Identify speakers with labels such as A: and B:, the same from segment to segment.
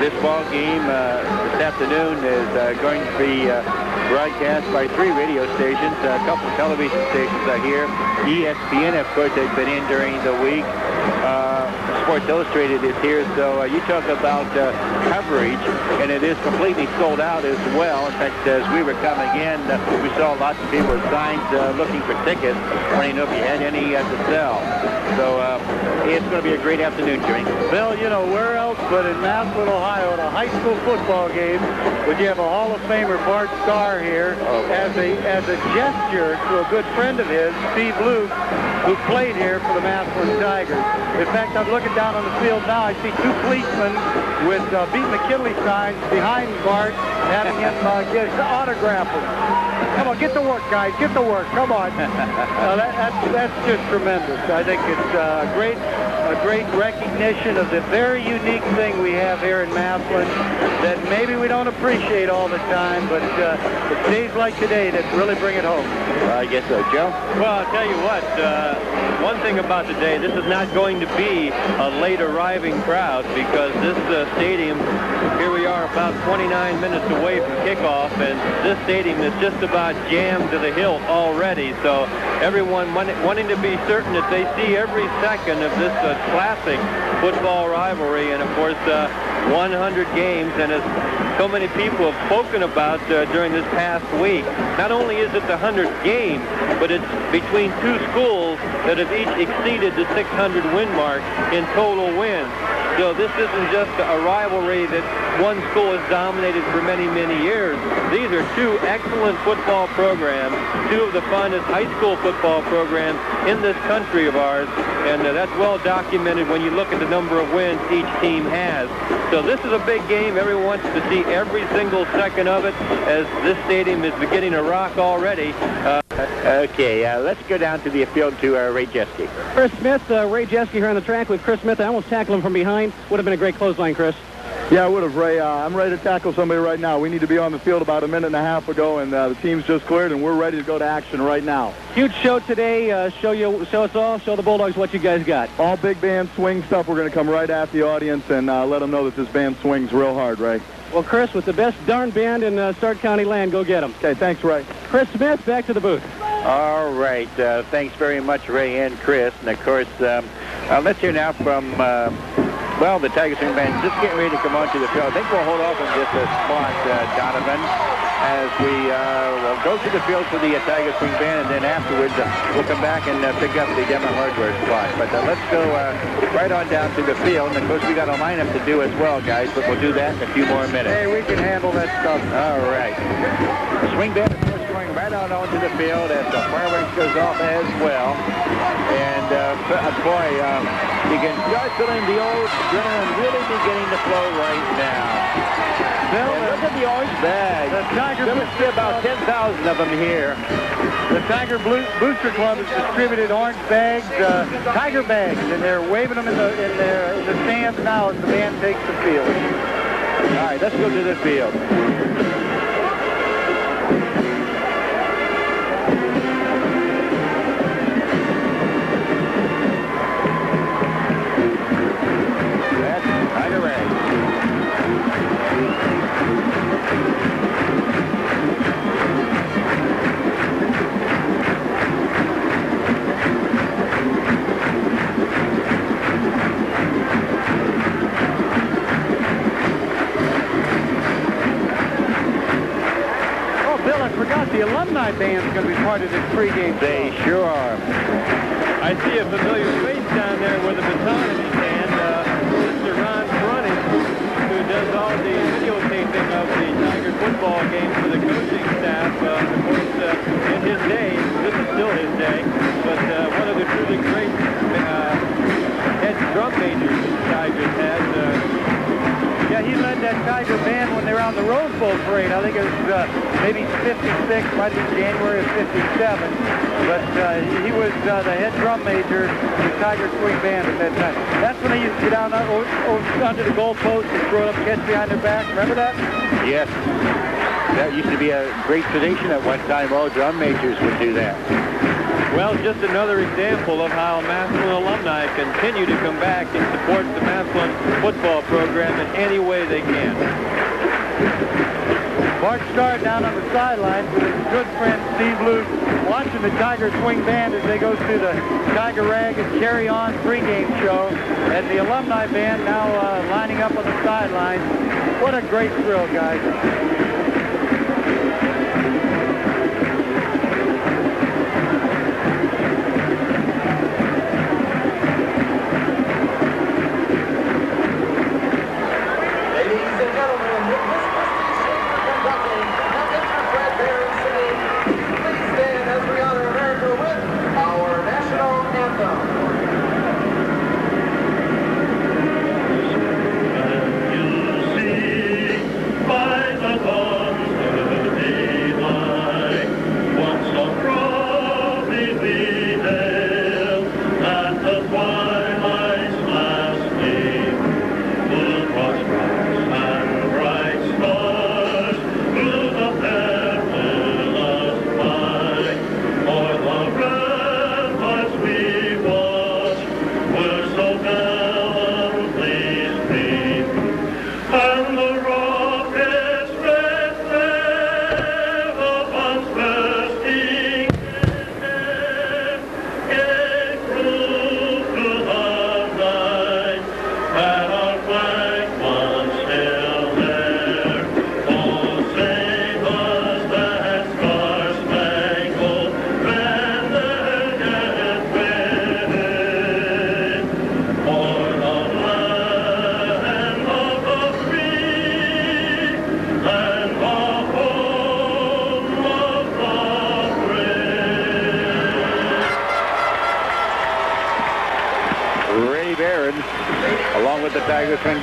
A: This ball game this afternoon is going to be broadcast by 3 radio stations, a couple of television stations here. ESPN, of course, has been in during the week. Sports Illustrated is here, so you talk about coverage, and it is completely sold out as well. In fact, as we were coming in, we saw lots of people with signs looking for tickets, wanting to know if you had any to sell. So it's going to be a great afternoon, Jimmy.
B: Bill, you know, where else but in Massillon, Ohio, at a high school football game, would you have a Hall of Famer, Bart Starr, here as a gesture to a good friend of his, Steve Luke, who played here for the Massillon Tigers. In fact, I'm looking down on the field now. I see 2 policemen with beat McKinley signs behind Bart, having him get his autograph. Come on, get to work, guys. Get to work. Come on. That's just tremendous. I think it's a great recognition of the very unique thing we have here in Massillon that maybe we don't appreciate all the time, but it's days like today that really bring it home.
A: I guess so, Joe.
C: Well, I'll tell you what, one thing about today, this is not going to be a late arriving crowd because this stadium, here we are about 29 minutes away from kickoff, and this stadium is just about jammed to the hilt already. So everyone wanting to be certain that they see every second of this classic football rivalry, and of course 100 games, and as so many people have spoken about during this past week, not only is it the 100th game, but it's between 2 schools that have each exceeded the 600 win mark in total wins. So this isn't just a rivalry that one school has dominated for many, many years. These are 2 excellent football programs, 2 of the finest high school football programs in this country of ours, and that's well documented when you look at the number of wins each team has. So this is a big game. Everyone wants to see every single second of it, as this stadium is beginning to rock already.
A: Okay, let's go down to the field to Ray Jeske.
D: Chris Smith, Ray Jeske here on the track with Chris Smith. I almost tackled him from behind. Would have been a great clothesline, Chris.
E: Yeah, I would have, Ray. I'm ready to tackle somebody right now. We need to be on the field about a minute and a half ago, and the team's just cleared, and we're ready to go to action right now.
D: Huge show today. Show us all. Show the Bulldogs what you guys got.
E: All big band swing stuff. We're going to come right at the audience and let them know that this band swings real hard, Ray.
D: Well, Chris, with the best darn band in Stark County land, go get them.
E: Okay, thanks, Ray.
D: Chris Smith, back to the booth.
A: All right. Thanks very much, Ray and Chris. And, of course, let's hear now from, the Tiger Swing Band just getting ready to come onto the field. I think we'll hold off on this spot, Donovan, as we will go to the field for the Tiger Swing Band, and then afterwards we'll come back and pick up the Demo Hardware spot. But let's go right on down to the field. And, of course, we got a lineup to do as well, guys, but we'll do that in a few more minutes.
B: Hey, we can handle that stuff.
A: All right. The Swing Band is going right on onto the field as the fireworks goes off as well. And, boy, you can start feeling the old adrenaline really beginning to flow right now.
B: Bill,
A: look at the orange bag.
B: The Tiger
A: there must be about 10,000 of them here.
B: The Tiger Booster Club has distributed orange bags, Tiger bags, and they're waving them in the stands now as the band takes the field.
A: All right, let's go to the field.
B: The alumni band's going to be part of this pregame.
A: They sure are.
C: I see a familiar face down there with a baton in his hand. Mr. Ron Brunning, who does all the videotaping of the Tiger football games for the coaching staff. Of course, in his day, this is still his day, but one of the truly great head drum majors the Tigers had.
B: Yeah, he led that Tiger band when they were on the Rose Bowl parade. I think it was maybe 56, might have been January of 57. But he was the head drum major of the Tiger Swing Band at that time. That's when they used to get down under the goalpost and throw it up, catch behind their back. Remember that?
A: Yes. That used to be a great tradition at one time. All drum majors would do that.
C: Well, just another example of how Massillon alumni continue to come back and support the Massillon football program in any way they can.
B: Bart Starr down on the sidelines with his good friend Steve Luke, watching the Tiger Swing Band as they go through the Tiger Rag and Carry On pregame show, and the alumni band now lining up on the sidelines. What a great thrill, guys.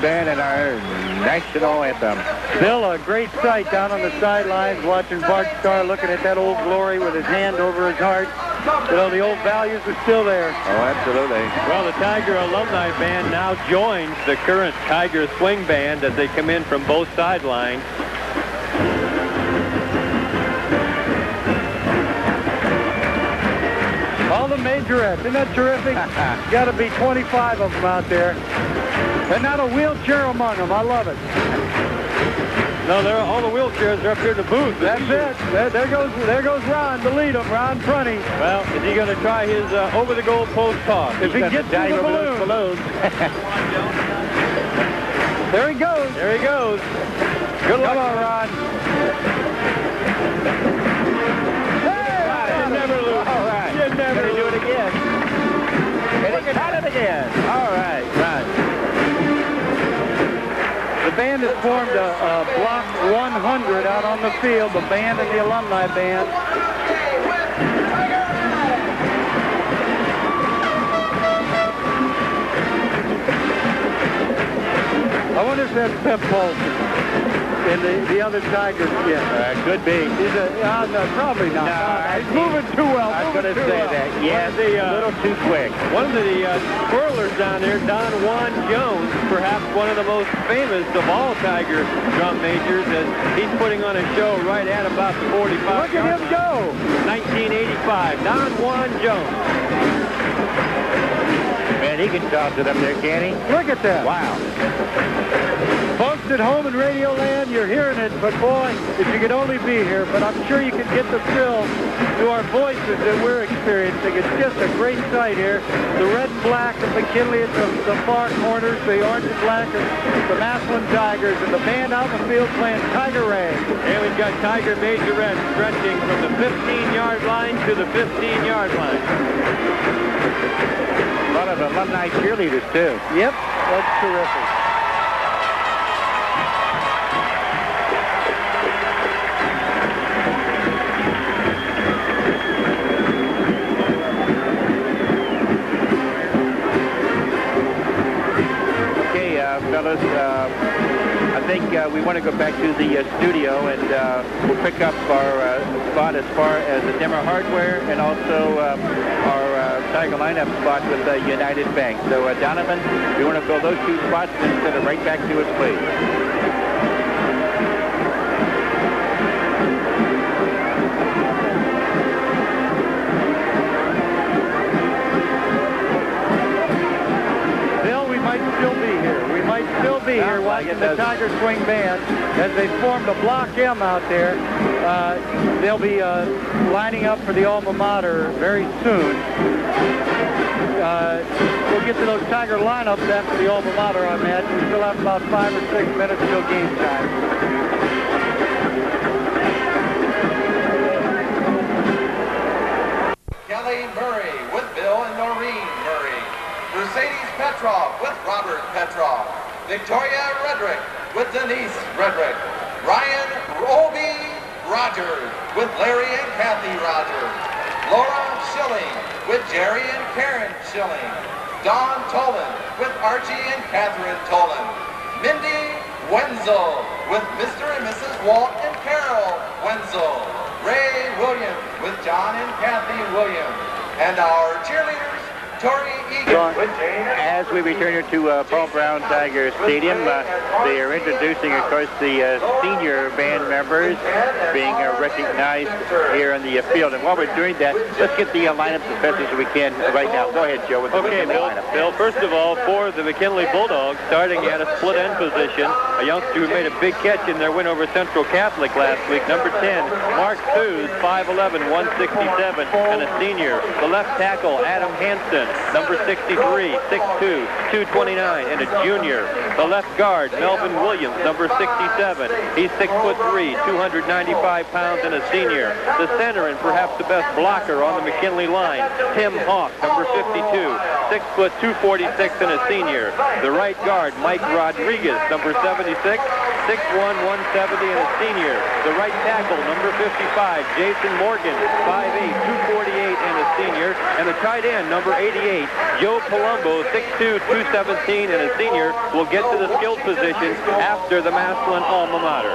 A: Band and our national anthem.
B: Still a great sight down on the sidelines, watching Bart Starr looking at that old glory with his hand over his heart. You know, the old values are still there.
A: Oh, absolutely.
C: Well, the Tiger alumni band now joins the current Tiger Swing Band as they come in from both sidelines.
B: All the majorettes. Isn't that terrific? Got to be 25 of them out there. And not a wheelchair among them. I love it.
C: No, all the wheelchairs are up here in the booth.
B: That's it. There goes Ron to lead them. Ron Prunty.
C: Well, is he going to try his over the goalpost toss?
B: If he gets through the balloons. There he goes.
C: There he goes. Good luck.
B: Come on, Ron.
C: Hey, you never lose.
A: All right.
C: You never
A: do it again. And he got it again. All right, Ron.
B: The band has formed a block 100 out on the field, the band and the alumni band. I wonder if that's Pep Paulson in the other Tigers. Yeah,
A: could be.
B: He's no, probably not.
A: No,
B: he's moving too well.
A: I'm going to say
B: well.
A: that. Yeah, a little too quick.
C: One of the twirlers down there, Don Juan Jones, perhaps one of the most famous of all Tiger drum majors, as he's putting on a show right at about the 45.
B: Look at him go.
C: 1985, Don Juan Jones.
A: Man, he can toss it up there, can he?
B: Look at that.
A: Wow.
B: Folks at home in Radio Land, you're hearing it, but boy, if you could only be here, but I'm sure you could get the thrill to our voices that we're experiencing. It's just a great sight here. The red and black of McKinley at the far corners, the orange and black of the Massillon Tigers, and the band out in the field playing Tiger Rag.
C: And we've got Tiger Majorette stretching from the 15-yard line to the 15-yard line.
A: A lot of alumni cheerleaders, too.
B: Yep, that's terrific.
A: Fellas, I think we want to go back to the studio, and we'll pick up our spot as far as the Dimmer Hardware and also our Tiger lineup spot with United Bank. So, Donovan, we want to fill those two spots and send it right back to us, please.
B: see here watching the Tiger Swing Band as they formed a Block M out there. They'll be lining up for the alma mater very soon. We'll get to those Tiger lineups after the alma mater, I imagine. We still have about 5 or 6 minutes till game time.
F: Kelly Murray with Bill and Noreen Murray. Mercedes Petrov with Robert Petrov. Victoria Redrick with Denise Redrick. Ryan Roby Rogers with Larry and Kathy Rogers. Laura Schilling with Jerry and Karen Schilling. Don Tolan with Archie and Catherine Tolan. Mindy Wenzel with Mr. and Mrs. Walt and Carol Wenzel. Ray Williams with John and Kathy Williams. And our cheerleaders, Tori Egan with Jane.
A: As we return here to Paul Brown Tiger Stadium, they are introducing, of course, the senior band members being recognized here on the field. And while we're doing that, let's get the lineups as best as we can right now. Go ahead, Joe. With the lineup.
C: Bill, first of all, for the McKinley Bulldogs, starting at a split end position, a youngster who made a big catch in their win over Central Catholic last week, number 10, Mark Hughes, 5'11", 167, and a senior. The left tackle, Adam Hansen, number 63, 6'2", 229, and a junior. The left guard, Melvin Williams, number 67. He's 6'3", 295 pounds, and a senior. The center and perhaps the best blocker on the McKinley line, Tim Hawk, number 52, 6', 246, and a senior. The right guard, Mike Rodriguez, number 76, 6'1", 170, and a senior. The right tackle, number 55, Jason Morgan, 5'8", 248, and a senior. And the tight end, number 88, Joe Palumbo, 6'2", 217, and a senior. Will get to the skilled positions after the Massillon alma mater.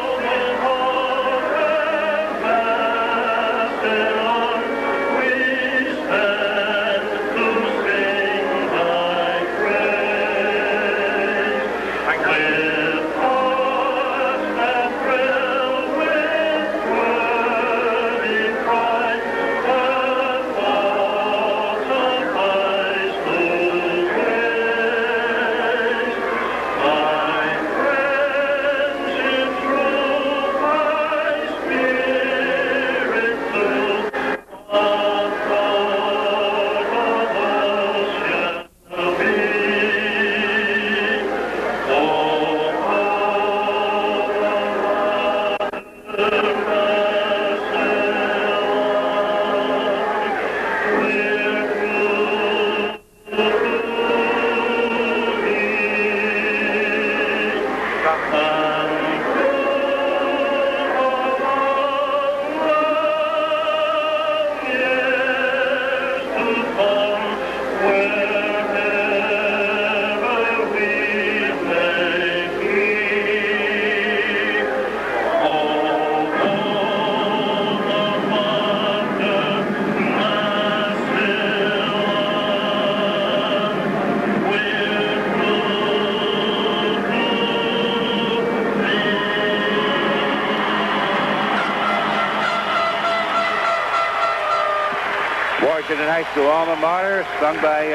A: High School alma mater, sung by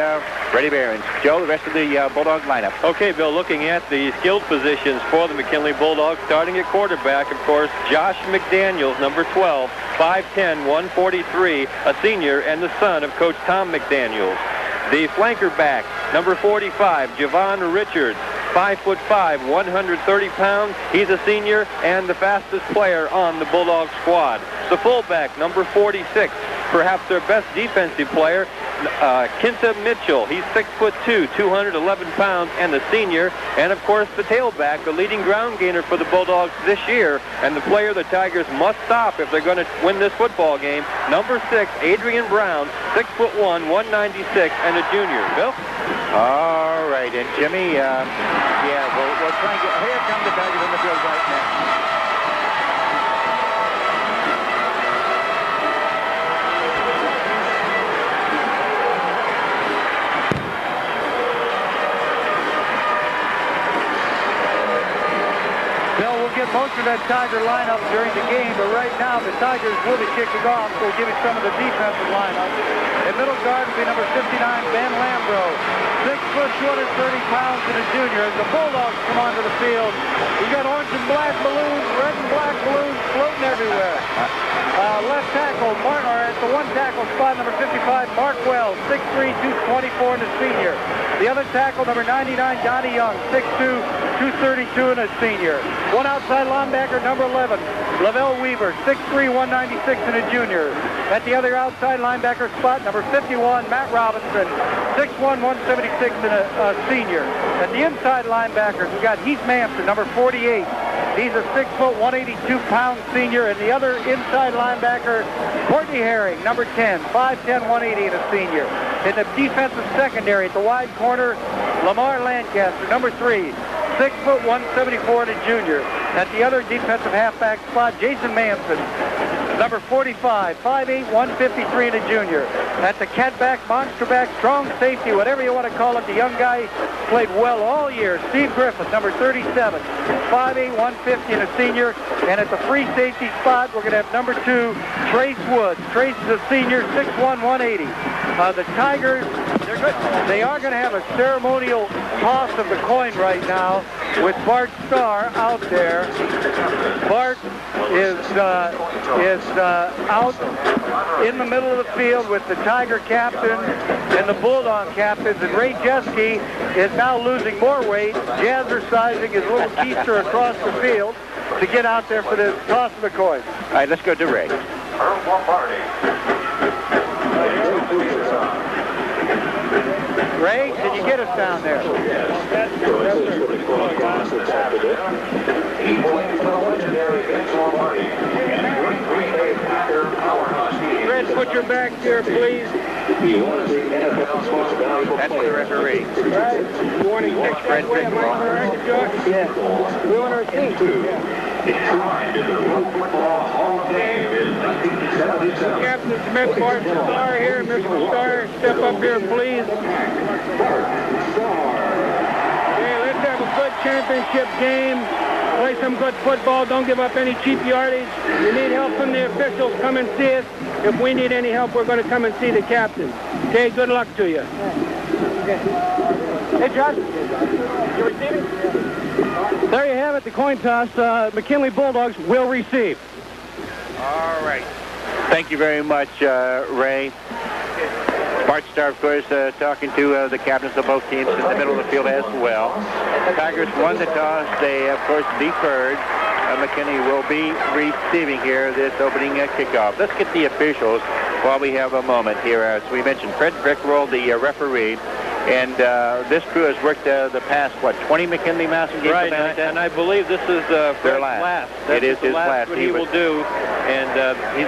A: Freddie Behrens. Joe, the rest of the Bulldog lineup.
C: Okay, Bill, looking at the skilled positions for the McKinley Bulldogs, starting at quarterback, of course, Josh McDaniels, number 12, 5'10", 143, a senior and the son of Coach Tom McDaniels. The flanker back, number 45, Javon Richards, 5'5", 130 pounds. He's a senior and the fastest player on the Bulldog squad. The fullback, number 46, perhaps their best defensive player, Kinta Mitchell. He's 6'2", 211 pounds, and the senior. And, of course, the tailback, the leading ground gainer for the Bulldogs this year, and the player the Tigers must stop if they're going to win this football game, number 6, Adrian Brown, 6'1", 196, and a junior. Bill?
A: All right, and Jimmy, we'll try and get... Here come the Tigers in the field right now.
B: get most of that Tiger lineup during the game, but right now the Tigers will be kicking off, so we'll give you some of the defensive lineup. In middle guard will be number 59, Ben Lambro. 6 foot, 230 pounds and a junior. As the Bulldogs come onto the field, we got orange and black balloons, red and black balloons floating everywhere. Left tackle, at the one tackle spot, number 55, Mark Wells, 6'3", 224 and a senior. The other tackle, number 99, Donnie Young, 6'2", 232 and a senior. One outside linebacker, number 11, Lavelle Weaver, 6'3", 196 and a junior. At the other outside linebacker spot, number 51, Matt Robinson, 6'1", 176 and a senior. At the inside linebackers, we got Heath Manson, number 48. He's a 6 foot, 182 pound senior. And the other inside linebacker, Courtney Herring, number 10, 5'10", 180 and a senior. In the defensive secondary at the wide corner, Lamar Lancaster, number 3, 6 foot, 174 and a junior. At the other defensive halfback spot, Jason Manson, number 45, 5'8", 153 and a junior. At the catback, monster back, strong safety, whatever you want to call it, the young guy played well all year. Steve Griffith, number 37, 5'8", 150 and a senior. And at the free safety spot, we're going to have number 2, Trace Woods. Trace is a senior, 6'1", 180. The Tigers, they are going to have a ceremonial toss of the coin right now with Bart Starr out there. Bart is out in the middle of the field with the Tiger captain and the Bulldog captains, and Ray Jeske is now losing more weight, jazzercising his little keister across the field to get out there for the toss of the coin.
A: All right, let's go to Ray.
B: Ray, can you get us down there?
D: Fred, put your back here, please.
A: That's the referee.
D: You want to
A: Next, Fred Bickmore.
D: Yeah. We want our team. Captain Smith, Bart Starr here. Mr. Starr, step up here, please. Okay, let's have a good championship game. Play some good football. Don't give up any cheap yardage. You need help from the officials, come and see us. If we need any help, we're going to come and see the captain. Okay, good luck to you.
B: Okay. Hey, Josh, you receiving?
D: There you have it, the coin toss. McKinley Bulldogs will receive.
A: All right. Thank you very much, Ray. Bart Starr, of course, talking to the captains of both teams in the middle of the field as well. The Tigers won the toss. They, of course, deferred. McKinney will be receiving here this opening kickoff. Let's get the officials while we have a moment here. As we mentioned, Fred Bickmore, the referee. And this crew has worked the past, 20 McKinley Massillon games?
C: Right, and I believe this is Fred's last.
A: It is his last.
C: What he will do, and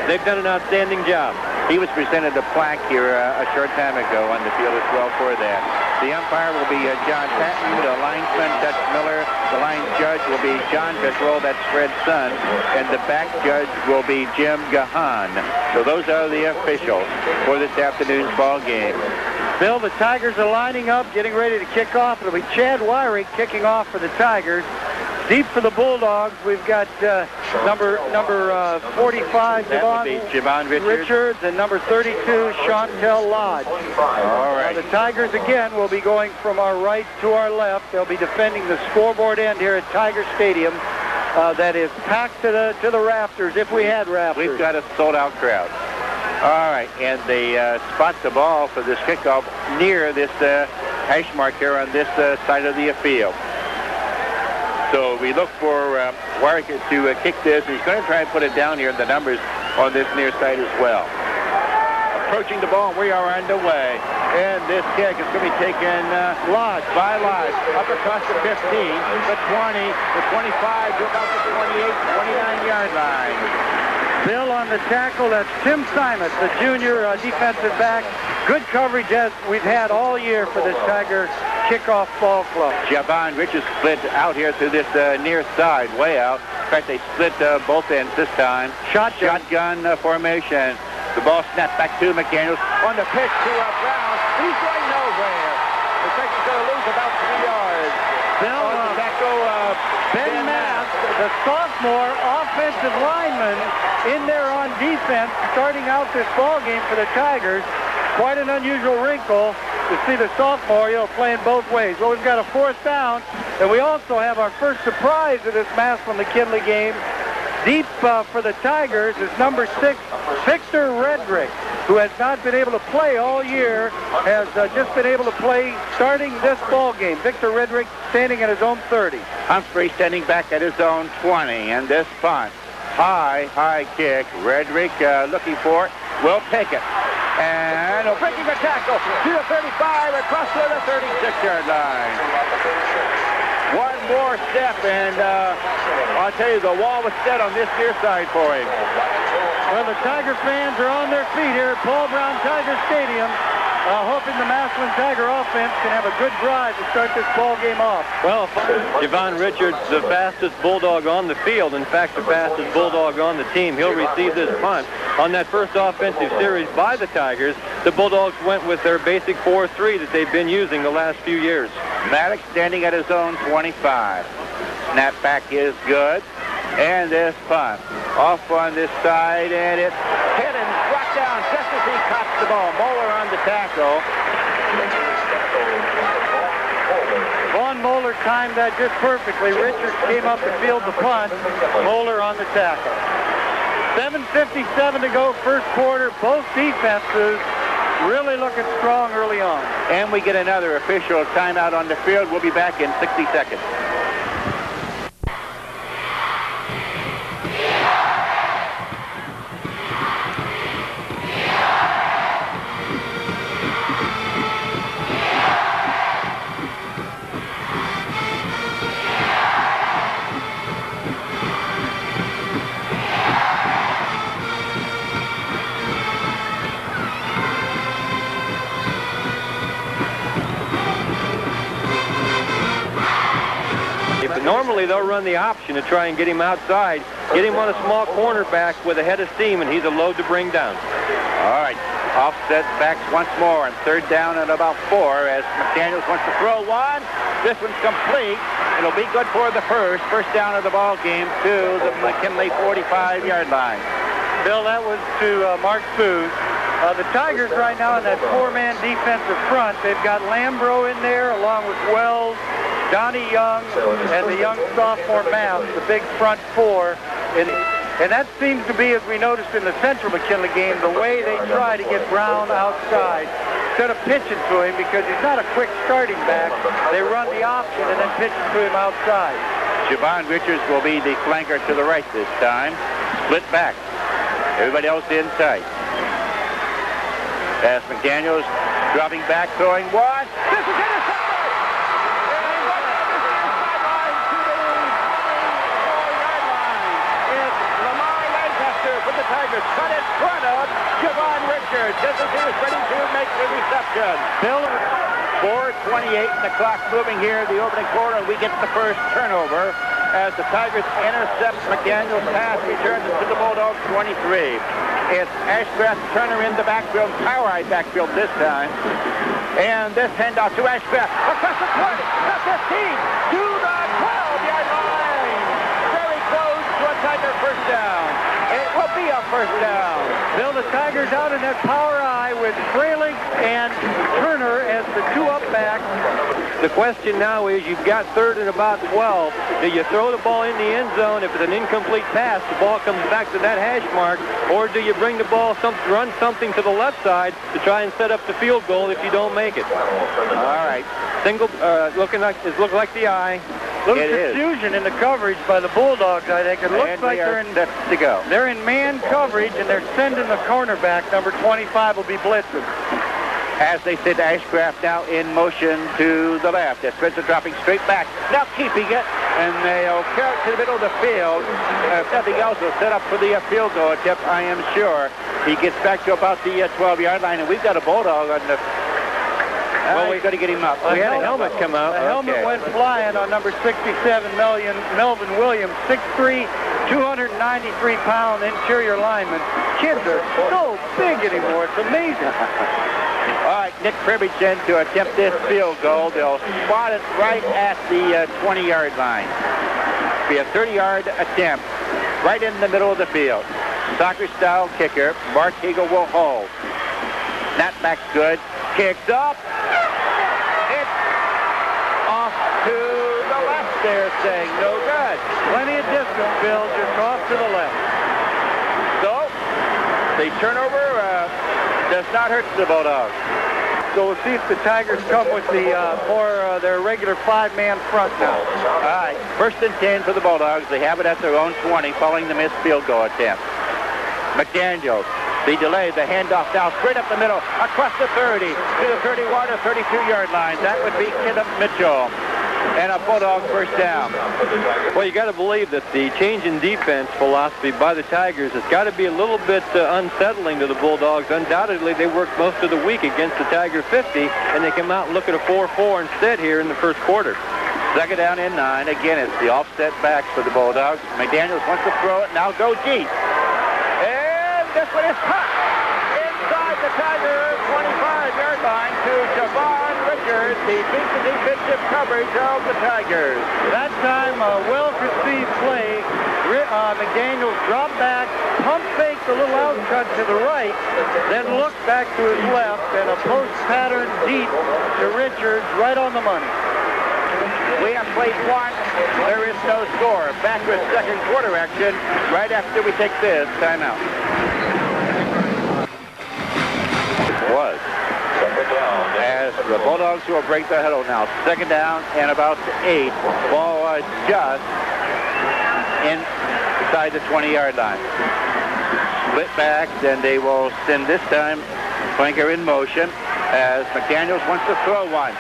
C: they've done an outstanding job.
A: He was presented a plaque here a short time ago on the field as well for that. The umpire will be John Patton, the linesman Dutch Miller, the line judge will be John Bickroll, that's Fred's son, and the back judge will be Jim Gahan. So those are the officials for this afternoon's ball game.
B: Bill, the Tigers are lining up, getting ready to kick off. It'll be Chad Wyrick kicking off for the Tigers. Deep for the Bulldogs, we've got number 45,
A: Javon
B: Richards, and number 32, Chantel Lodge.
A: All right.
B: The Tigers, again, will be going from our right to our left. They'll be defending the scoreboard end here at Tiger Stadium. That is packed to the rafters, if we had rafters.
A: We've got a sold-out crowd. All right, and they spot the ball for this kickoff near this hash mark here on this side of the field. So we look for Warwick to kick this. He's going to try and put it down here in the numbers on this near side as well. Approaching the ball, we are underway. And this kick is going to be taken Lodge by Lodge. Up across the 15, the 20, the 25, to about the 28, 29-yard line.
B: Bill on the tackle, that's Tim Simons, the junior defensive back. Good coverage as we've had all year for this Tiger kickoff ball club.
A: Javon Richards split out here to this near side, way out. In fact, they split both ends this time. Shotgun formation. The ball snapped back to McDaniels on the pitch to Brown. He's going nowhere. The Tigers going to lose about 3 yards.
B: Bill, Ben Mass, the sophomore offensive lineman in there on defense starting out this ball game for the Tigers. Quite an unusual wrinkle to see the sophomore, playing both ways. Well, we've got a 4th down, and we also have our first surprise of this Massillon McKinley game. Deep for the Tigers is number 6, Victor Redrick, who has not been able to play all year, has just been able to play starting this ball game. Victor Redrick standing at his own 30.
A: Humphrey standing back at his own 20, and this punt. High kick. Redrick looking for it. Will take it. And breaking a tackle to the 35 across to the 36-yard line. One more step, and I'll tell you, the wall was set on this near side for him.
B: Well, the Tiger fans are on their feet here at Paul Brown Tiger Stadium, hoping the Massillon Tiger offense can have a good drive to start this ball game off.
C: Well, Javon Richards, the fastest Bulldog on the field, in fact, the fastest Bulldog on the team. He'll receive this punt. On that first offensive series by the Tigers, the Bulldogs went with their basic 4-3 that they've been using the last few years.
A: Maddox standing at his own 25. Snapback is good. And this punt off on this side, and it's hit and brought down just as he caught the ball. Moeller on the tackle.
B: Von Moeller timed that just perfectly. Richards came up to field the punt. Moeller on the tackle. 7:57 to go, first quarter. Both defenses really looking strong early on.
A: And we get another official timeout on the field. We'll be back in 60 seconds.
C: Normally they'll run the option to try and get him outside, get him on a small cornerback with a head of steam, and he's a load to bring down.
A: All right, offset backs once more, and 3rd down and about 4 as McDaniels wants to throw one. This one's complete. It'll be good for the first down of the ball game to the McKinley 45-yard line.
B: Bill, that was to Mark Foos. The Tigers right now in that 4-man defensive front, they've got Lambro in there along with Wells, Donnie Young, and the young sophomore Mass, the big front 4. And that seems to be, as we noticed in the Central McKinley game, the way they try to get Brown outside. Instead of pitching to him, because he's not a quick starting back, they run the option and then pitch to him outside.
A: Javon Richards will be the flanker to the right this time. Split back. Everybody else in tight. As McDaniels dropping back, throwing one. This is intercepted! The Tigers cut in front of Javon Richards just as he was ready to make the reception.
B: Bill,
A: 4:28 and the clock moving here, the opening quarter, and we get the first turnover as the Tigers intercept McDaniel's pass, returns it to the Bulldogs 23. It's Ashcraft, Turner in the backfield, power-eyed backfield this time. And this handoff to Ashcraft across the 20, the 15, to the 12-yard line. Very close to a Tiger first down. It will be a first down.
B: Bill, the Tigers out in that power eye with Fralick and Turner as the 2 up backs.
C: The question now is, you've got 3rd and about 12. Do you throw the ball in the end zone? If it's an incomplete pass, the ball comes back to that hash mark, or do you bring the ball, run something to the left side to try and set up the field goal if you don't make it?
A: All right.
C: Single, looking like the eye.
B: Little confusion in the coverage by the Bulldogs, I think. It looks like they're in man coverage, and they're sending the cornerback, number 25, will be blitzing.
A: As they send Ashcraft now in motion to the left. As Spencer dropping straight back, now keeping it, and they'll carry it to the middle of the field. If nothing else, will set up for the field goal attempt, I am sure. He gets back to about the 12-yard line, and we've got a Bulldog on the... Well, we've got to get him up.
C: We had a helmet come out.
B: The helmet went flying on number 67, Melvin Williams, 6'3", 293-pound interior lineman. Kids are so big anymore. It's amazing.
A: All right, Nick Cribbage in to attempt this field goal. They'll spot it right at the 20-yard line. Be a 30-yard attempt right in the middle of the field. Soccer-style kicker. Mark Hagel will hold. Snapback's good. Kicks up. It's off to the left. They're saying no good.
B: Plenty of distance, Bill, just off to the left.
A: So, the turnover does not hurt the Bulldogs.
B: So we'll see if the Tigers come with the their regular 5-man front now.
A: All right, 1st and 10 for the Bulldogs. They have it at their own 20 following the missed field goal attempt. McDaniels, the delay, the handoff now straight up the middle, across the 30, to the 31 or 32-yard line. That would be Kenneth Mitchell. And a Bulldog first down.
C: Well, you got to believe that the change in defense philosophy by the Tigers has got to be a little bit unsettling to the Bulldogs. Undoubtedly, they worked most of the week against the Tiger 50, and they come out and look at a 4-4 instead here in the first quarter.
A: 2nd down and 9. Again, it's the offset backs for the Bulldogs. McDaniels wants to throw it. Now go deep. And this one is caught inside the Tiger 25-yard line to Javon Richards. He beats the defensive coverage of the Tigers.
B: That time, a well-conceived play. McDaniels dropped back, pump faked a little out cut to the right, then looked back to his left, and a post pattern deep to Richards right on the money.
A: We have played once. There is no score. Back with second quarter action right after we take this timeout. Was. As the Bulldogs will break the huddle now. 2nd down and about 8. Ball was just inside the 20-yard line. Split backs, and they will send this time flanker in motion as McDaniels wants to throw one.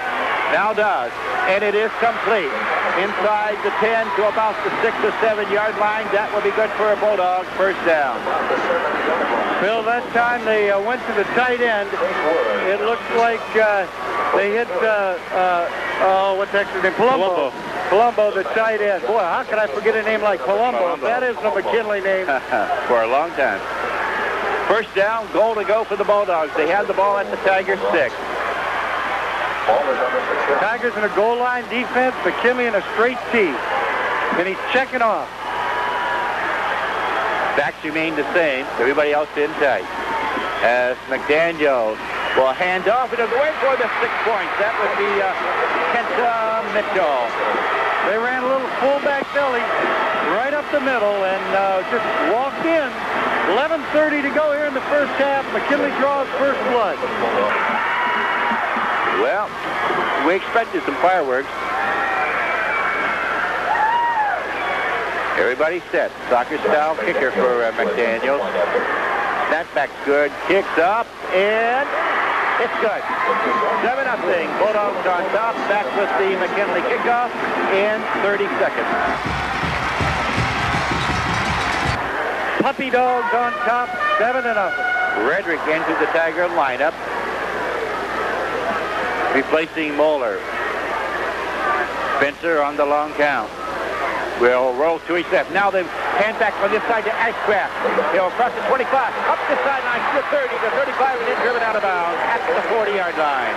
A: Now does, and it is complete. Inside the 10 to about the 6 or 7-yard line. That will be good for a Bulldog first down.
B: Bill, that time they went to the tight end. It looks like they hit, what's that name? Palumbo, the tight end. Boy, how could I forget a name like Palumbo? That is the McKinley name.
A: For a long time. First down, goal to go for the Bulldogs. They have the ball at the Tigers 6.
B: Tigers in a goal line defense, McKinley in a straight T. And he's checking off.
A: Backs remain the same. Everybody else in tight. As McDaniels will hand off. It is away for the 6 points. That would be Kenta Mitchell.
B: They ran a little fullback belly right up the middle and just walked in. 11:30 to go here in the first half. McKinley draws first blood.
A: Well, we expected some fireworks. Everybody set. Soccer-style kicker for McDaniels. Snapback's good. Kicks up, and it's good. 7-0. Bulldogs on top. Back with the McKinley kickoff in 30 seconds.
B: Puppy Dogs on top. 7-0.
A: Redrick into the Tiger lineup. Replacing Moeller. Spencer on the long count. Will roll to his left. Now they hand back from this side to Ashcraft. He'll cross the 25, up the sideline to the 30, to 35, and then driven out of bounds at the 40-yard line.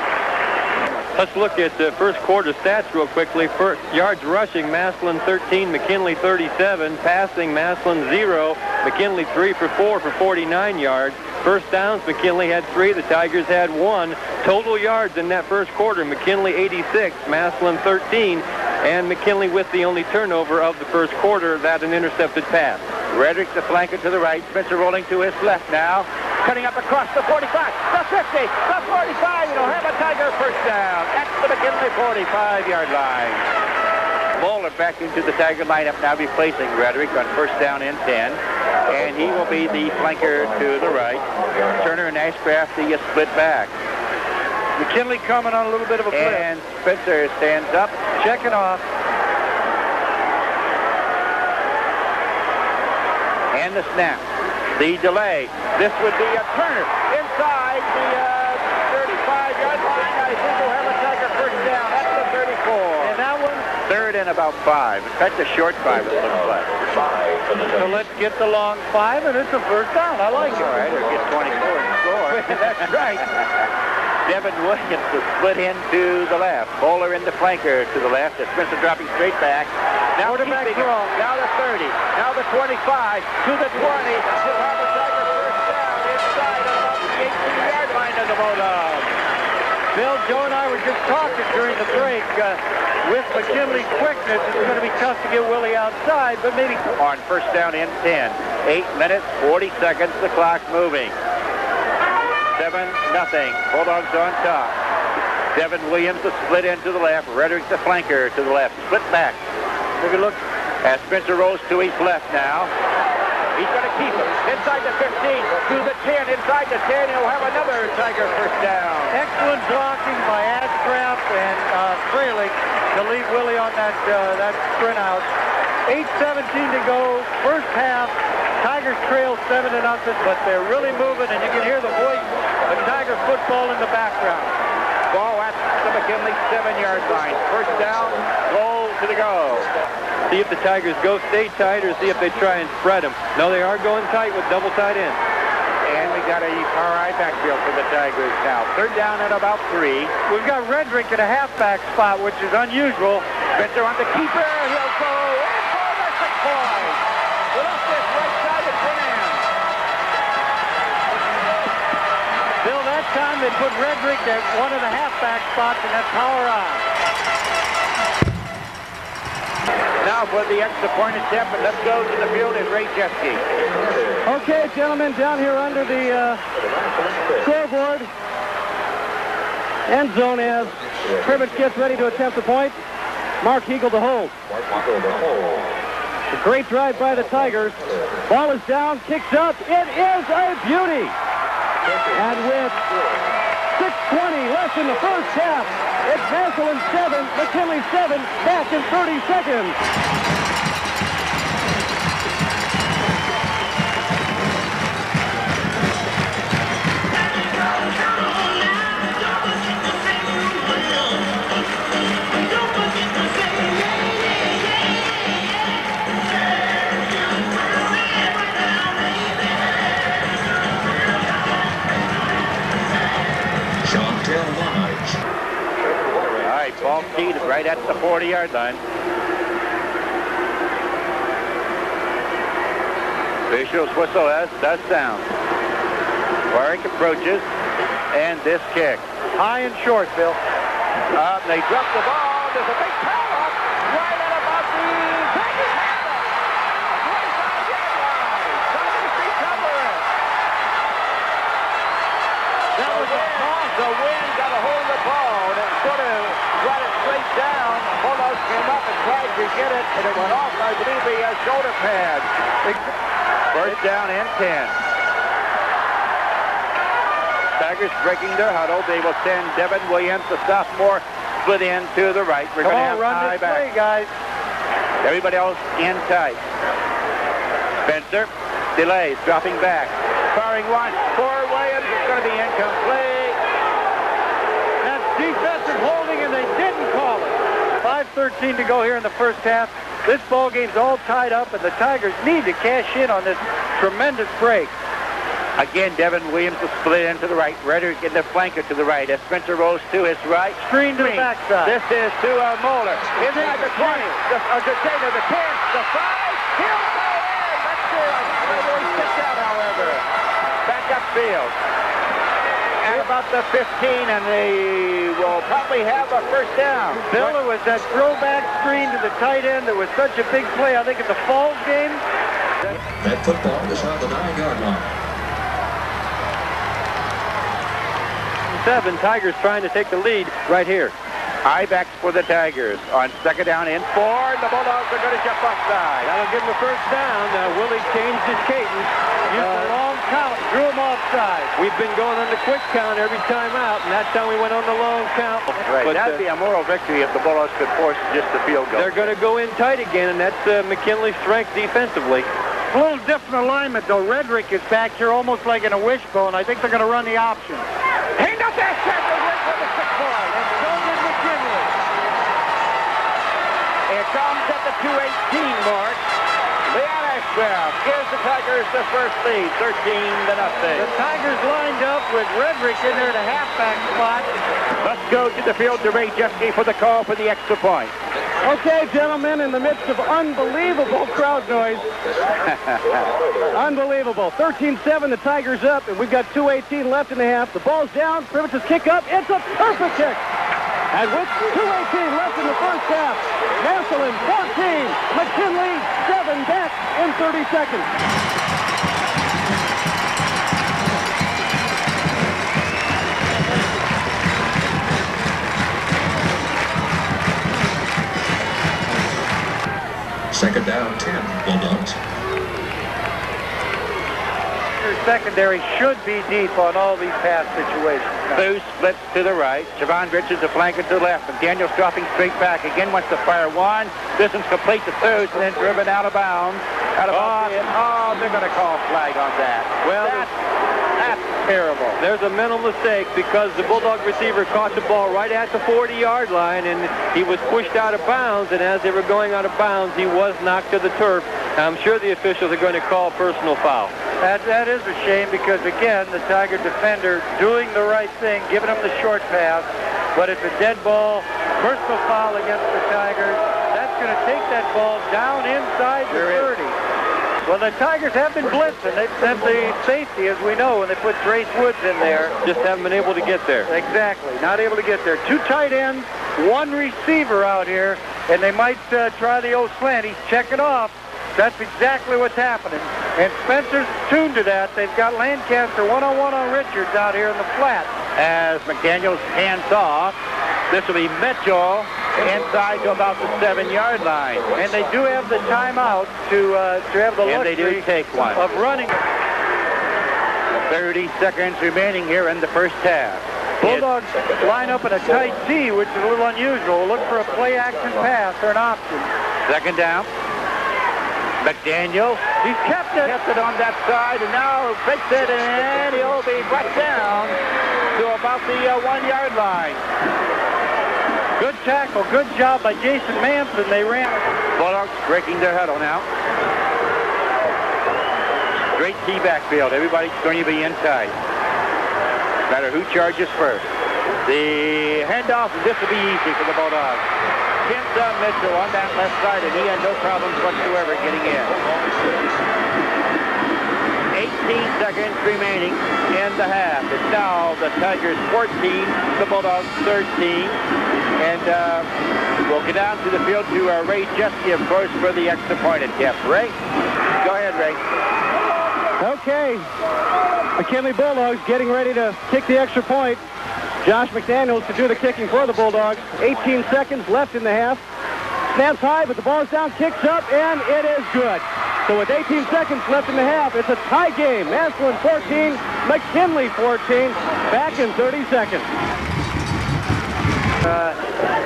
C: Let's look at the first quarter stats real quickly. First, yards rushing, Massillon 13, McKinley 37. Passing, Massillon 0, McKinley 3 for 4 for 49 yards. First downs, McKinley had 3, the Tigers had 1. Total yards in that first quarter, McKinley 86, Massillon 13, and McKinley with the only turnover of the first quarter, that an intercepted pass.
A: Redrick, the flanker to the right. Spencer rolling to his left now. Cutting up across the 45, the 50, the 45. You'll have a Tiger first down at the McKinley 45-yard line. Moeller back into the Tiger lineup now, replacing Redrick on first down and 10. And he will be the flanker to the right. Turner and Ashcraft, the split back.
B: McKinley coming on a little bit of a clip.
A: And Spencer stands up,
B: checking off.
A: And the snap. The delay. This would be a Turner inside the 35-yard line. I think we'll have a Tiger first down. That's the 34.
B: And that one?
A: 3rd and about 5. In fact, a short 5, it looks like.
B: So let's get the long 5, and it's a first down. I like it.
A: All right, or get 24 and score. That's right. Devin Williams to split into the left. Bowler in the flanker to the left. Spencer dropping straight back. Now
B: quarterback draw.
A: the 25, to the 20. Still have a Tiger first down inside about the 18-yard line of the Bulldogs.
B: Bill, Joe and I were just talking during the break. With McKinley's quickness, it's going to be tough to get Willie outside, but maybe...
A: On first down and 10. 8 minutes, 40 seconds, the clock moving. 7-0. Bulldogs on top. Devin Williams the split end to the left. Redrick the flanker to the left. Split back.
B: Take a look.
A: As Spencer rolls to his left now. He's going to keep him. Inside the 15, to the 10. Inside the 10, he'll have another Tiger first down.
B: Excellent blocking by Ashcraft and Fralick to leave Willie on that sprint out. 8:17 to go. First half. Tigers trail 7-0, but they're really moving, and you can hear the voice of Tiger football in the background.
A: Ball at the McKinley 7-yard line. First down, goal to the go.
C: See if the Tigers go stay tight or see if they try and spread them. No, they are going tight with double tight end.
A: And we got a far-right backfield for the Tigers now. Third down at about 3.
B: We've got Redrick at a halfback spot, which is unusual.
A: Spencer on the keeper. He'll go in for the 6 points. Off this right side of front end.
B: Bill, that time they put Redrick at one of the halfback spots, and that's power on.
A: Now for the extra point attempt, and let's go to the field and Ray Jeske.
B: Okay, gentlemen, down here under the scoreboard. End zone as Cribbage gets ready to attempt the point. Mark Hegel to hold. A great drive by the Tigers. Ball is down, kicks up. It is a beauty. And with 6:20 left in the first half, it's Massillon 7, McKinley 7, back in 30 seconds.
A: Ball keyed right at the 40-yard line. Officials whistle as does sound. Warwick approaches, and this kick.
B: High and short, Bill.
A: They drop the ball. There's a big power right at about the Tigers' right line. Tigers recover it. That was a toss. The wind got a hold of the ball, and it sort of brought it straight down. Bulldogs came up and tried to get it, and it went off, I believe, the shoulder pad. First down and 10. Tigers breaking their huddle. They will send Devin Williams, the sophomore, split in to the right. We're going to have
B: run this play, guys.
A: Everybody else in tight. Spencer delays, dropping back. Firing one for Williams. It's going to be incomplete.
B: That's defensive holding, and they didn't call it. 5:13 to go here in the first half. This ball game's all tied up, and the Tigers need to cash in on this tremendous break.
A: Again, Devin Williams is split into the right. Redrick in the flanker to the right. As Spencer rolls to his right.
B: Screen to the backside.
A: This is to Moeller. Inside the 20. The 10, the 5. He'll go in. That's good. Really stepped out, however. Back upfield. At about the 15, and they will probably have a first down.
B: Bill, it was that throwback screen to the tight end that was such a big play. I think at the Falls game.
G: That football is on the 9-yard line.
C: 7, Tigers trying to take the lead right here.
A: High backs for the Tigers on second down and 4. The Bulldogs are going to jump offside.
C: That'll give him a first down. Willie changed his cadence.
B: Used a long count, drew him offside.
C: We've been going on the quick count every time out, and that time we went on the long count.
A: Right.
C: But
A: That'd be a moral victory if the Bulldogs could force just the field goal.
C: they're going to go in tight again, and that's McKinley's strength defensively.
B: A little different alignment, though. Redrick is back here almost like in a wishbone. I think they're going to run the option.
A: He knows that tackle right for the 6 point.
B: And so did McKinley.
A: It comes at the 2:18 mark. Leon Ashcraft gives the Tigers the first lead, 13-0.
B: The Tigers lined up with Redrick in there at a halfback spot.
A: Let's go to the field to Ray Jeske for the call for the extra point.
D: Okay, gentlemen, in the midst of unbelievable crowd noise. Unbelievable. 13-7, the Tigers up, and we've got 2:18 left in the half. The ball's down. Privich's kick up. It's a perfect kick. And with 2:18 left in the first half, Massillon 14, McKinley 7 back in 30 seconds.
G: Second down, 10, Bulldogs.
B: Your secondary should be deep on all these pass situations.
A: Booth splits to the right. Javon Richards a flanker to the left. McDaniel's dropping straight back. Again wants to fire one. Distance complete to Booth and then driven out of bounds. They're going to call a flag on that.
C: Well,
A: that's terrible.
C: There's a mental mistake because the Bulldog receiver caught the ball right at the 40-yard line, and he was pushed out of bounds, and as they were going out of bounds, he was knocked to the turf. I'm sure the officials are going to call personal foul.
B: That is a shame because, again, the Tiger defender doing the right thing, giving him the short pass, but it's a dead ball, personal foul against the Tigers. That's going to take that ball down inside the 30. Well, the Tigers have been blitzing. They've sent the safety, as we know, when they put Trace Woods in there.
C: Just haven't been able to get there.
B: Exactly. Not able to get there. 2 tight ends, 1 receiver out here, and they might try the old slant. He's checking off. That's exactly what's happening. And Spencer's tuned to that. They've got Lancaster one-on-one on Richards out here in the flat.
A: As McDaniels hands off, this will be Mitchell inside to about the 7-yard line.
B: And they do have the timeout to have the luxury
A: they do take one.
B: of running.
A: 30 seconds remaining here in the first half.
B: Bulldogs line up in a tight T, which is a little unusual. Look for a play-action pass or an option.
A: Second down. McDaniel.
B: He's kept it.
A: Kept it on that side, and now fix it, and he'll be brought down to about the 1-yard line.
B: Good tackle. Good job by Jason Manson. They ran.
A: Bulldogs breaking their huddle now. Great T backfield. Everybody's going to be inside. No matter who charges first. The handoff, this will be easy for the Bulldogs. Kinsa Mitchell on that left side, and he had no problems whatsoever getting in. 18 seconds remaining in the half. It's now the Tigers 14, the Bulldogs 13. And we'll get down to the field to Ray Jesse, of course, for the extra point attempt. Ray? Go ahead, Ray.
D: Okay. McKinley Bulldogs getting ready to kick the extra point. Josh McDaniels to do the kicking for the Bulldogs. 18 seconds left in the half. Snaps high, but the ball's down, kicks up, and it is good. So with 18 seconds left in the half, it's a tie game. Massillon 14, McKinley 14, back in 30 seconds.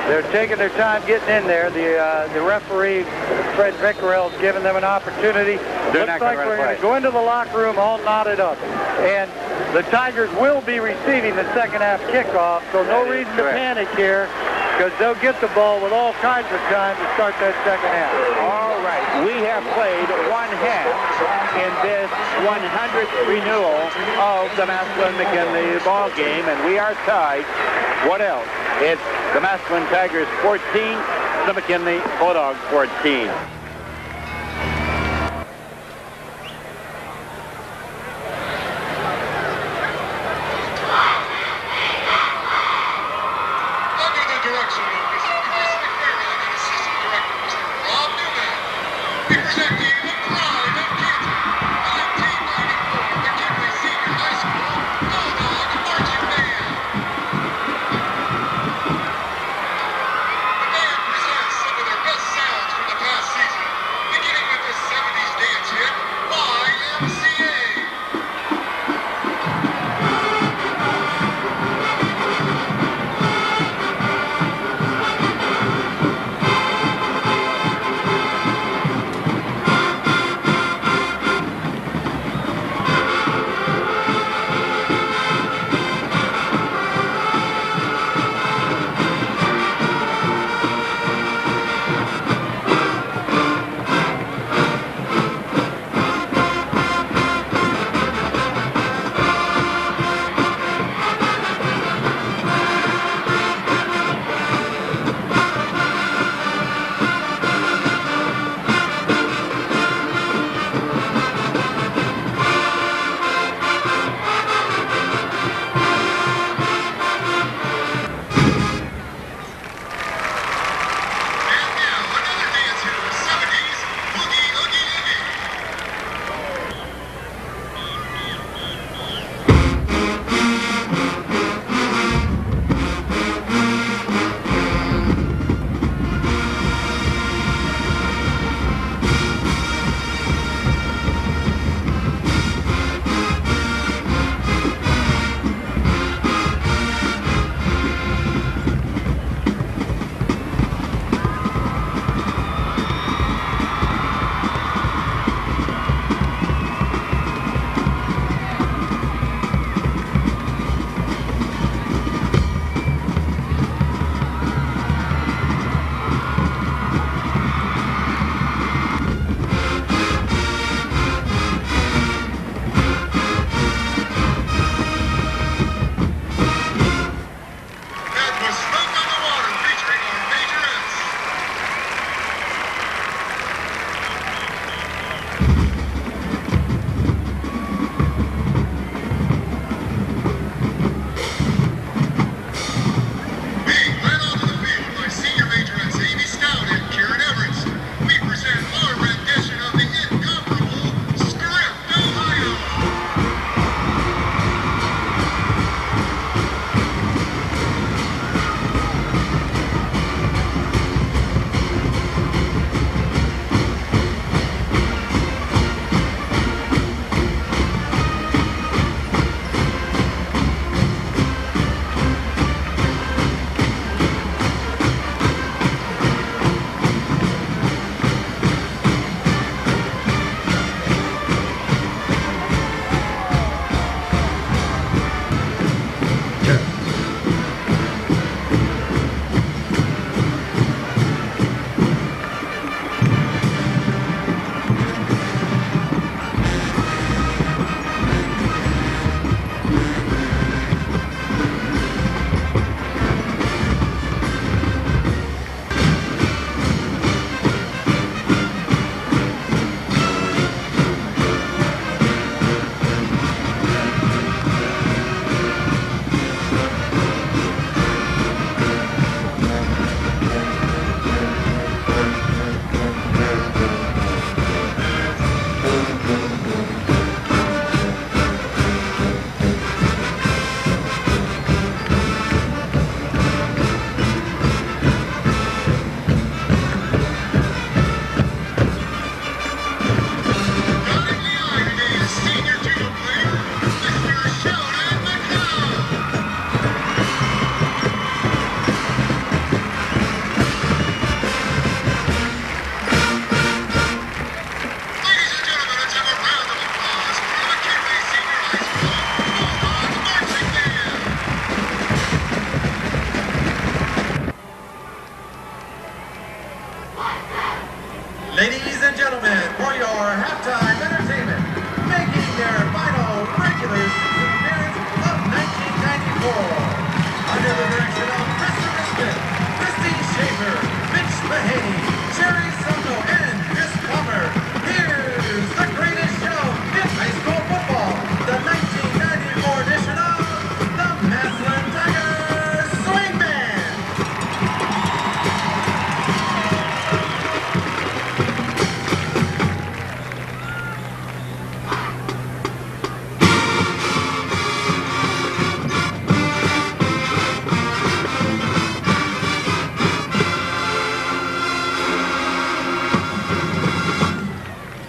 B: They're taking their time getting in there. The referee, Fred Vickerell's giving them an opportunity.
A: They're
B: Looks
A: not
B: like
A: gonna
B: we're going
A: play.
B: to go into the locker room all knotted up. And the Tigers will be receiving the second half kickoff, so no reason to panic here because they'll get the ball with all kinds of time to start that second half.
A: All right, we have played one half in this 100th renewal of the Massillon McKinley ball game, and we are tied. What else? It's the Massillon Tigers 14, the McKinley Bulldogs 14.
H: Some of their best sounds from the past season.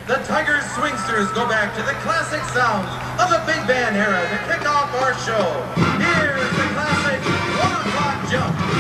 F: the Tigers swingsters go back to the classic sounds of the big band era to kick off our show. Here's the classic 1 o'clock jump.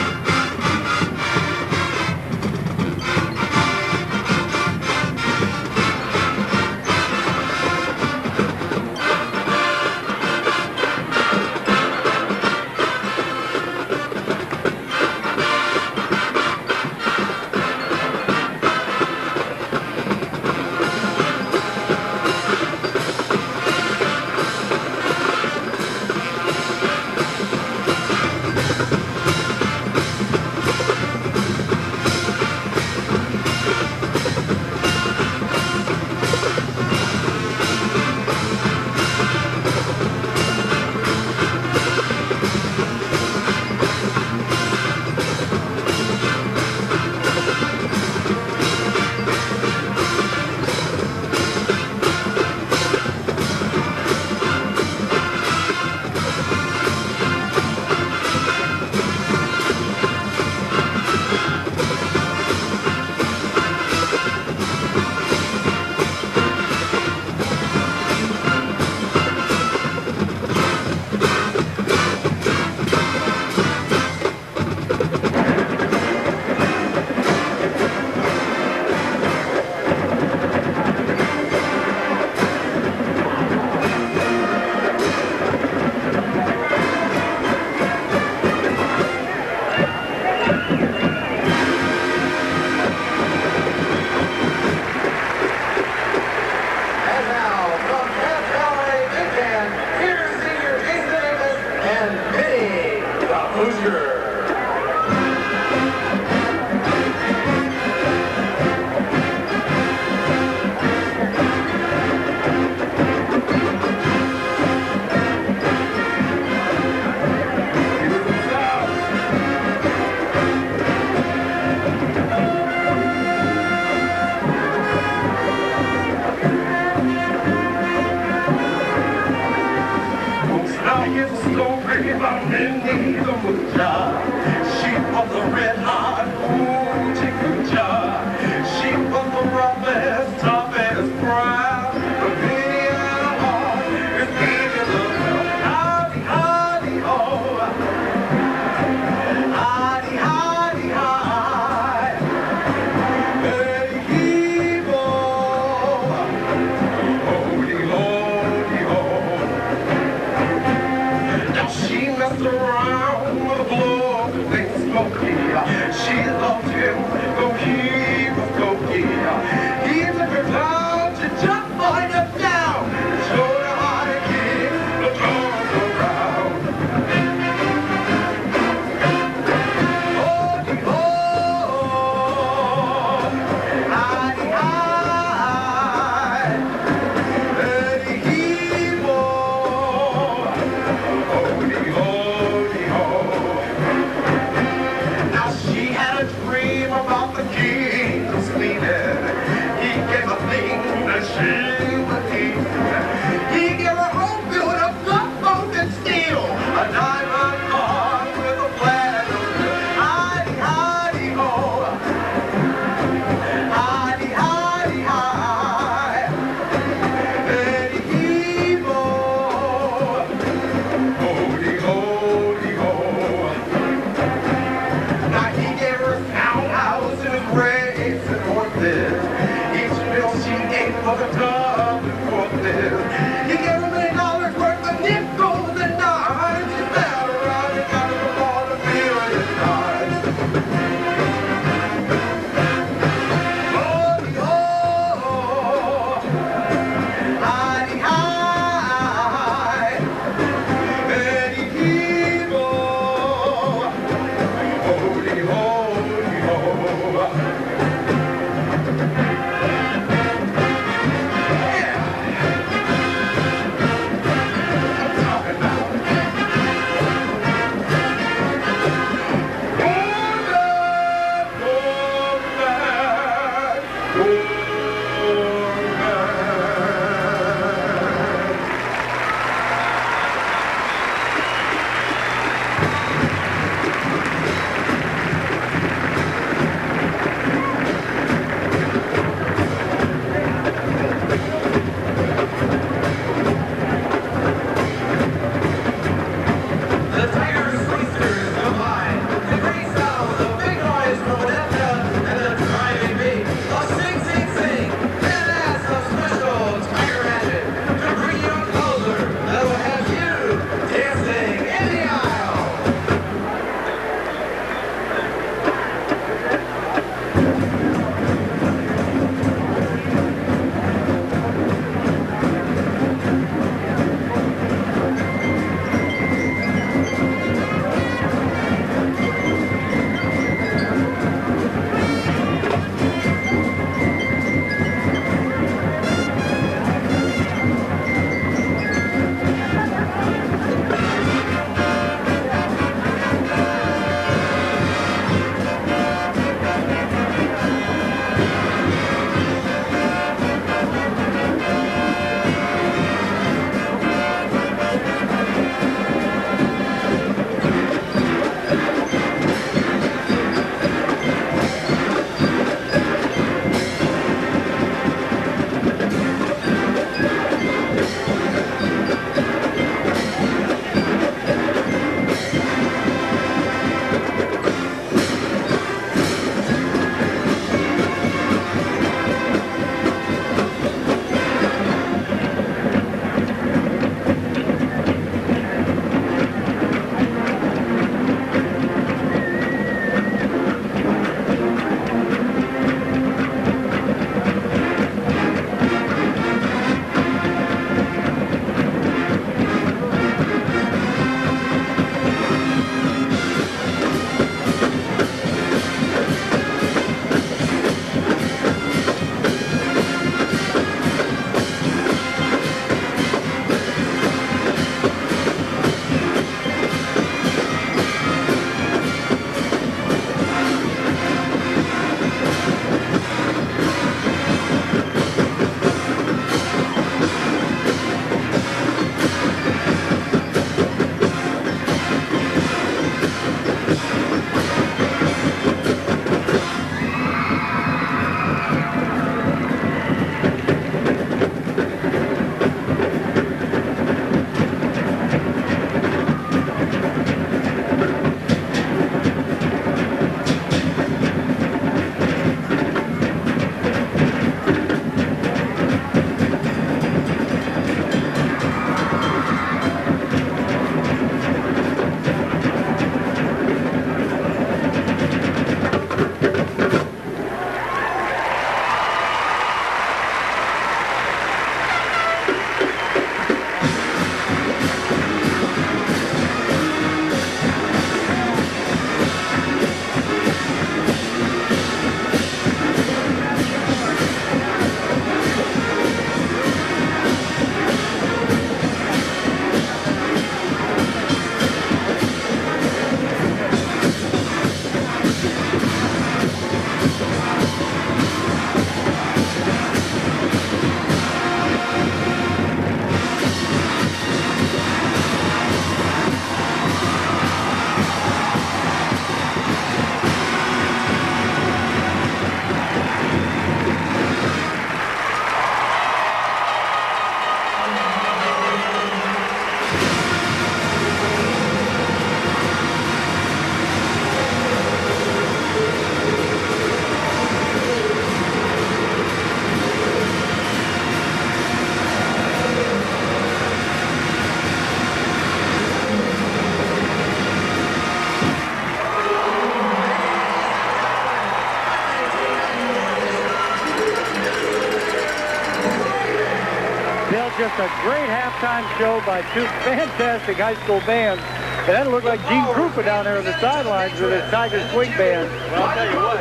B: Bill, just a great halftime show by two fantastic high school bands. And that looked like Gene Krupa down there on the sidelines with his Tiger Swing Band.
C: Well, I'll tell you what,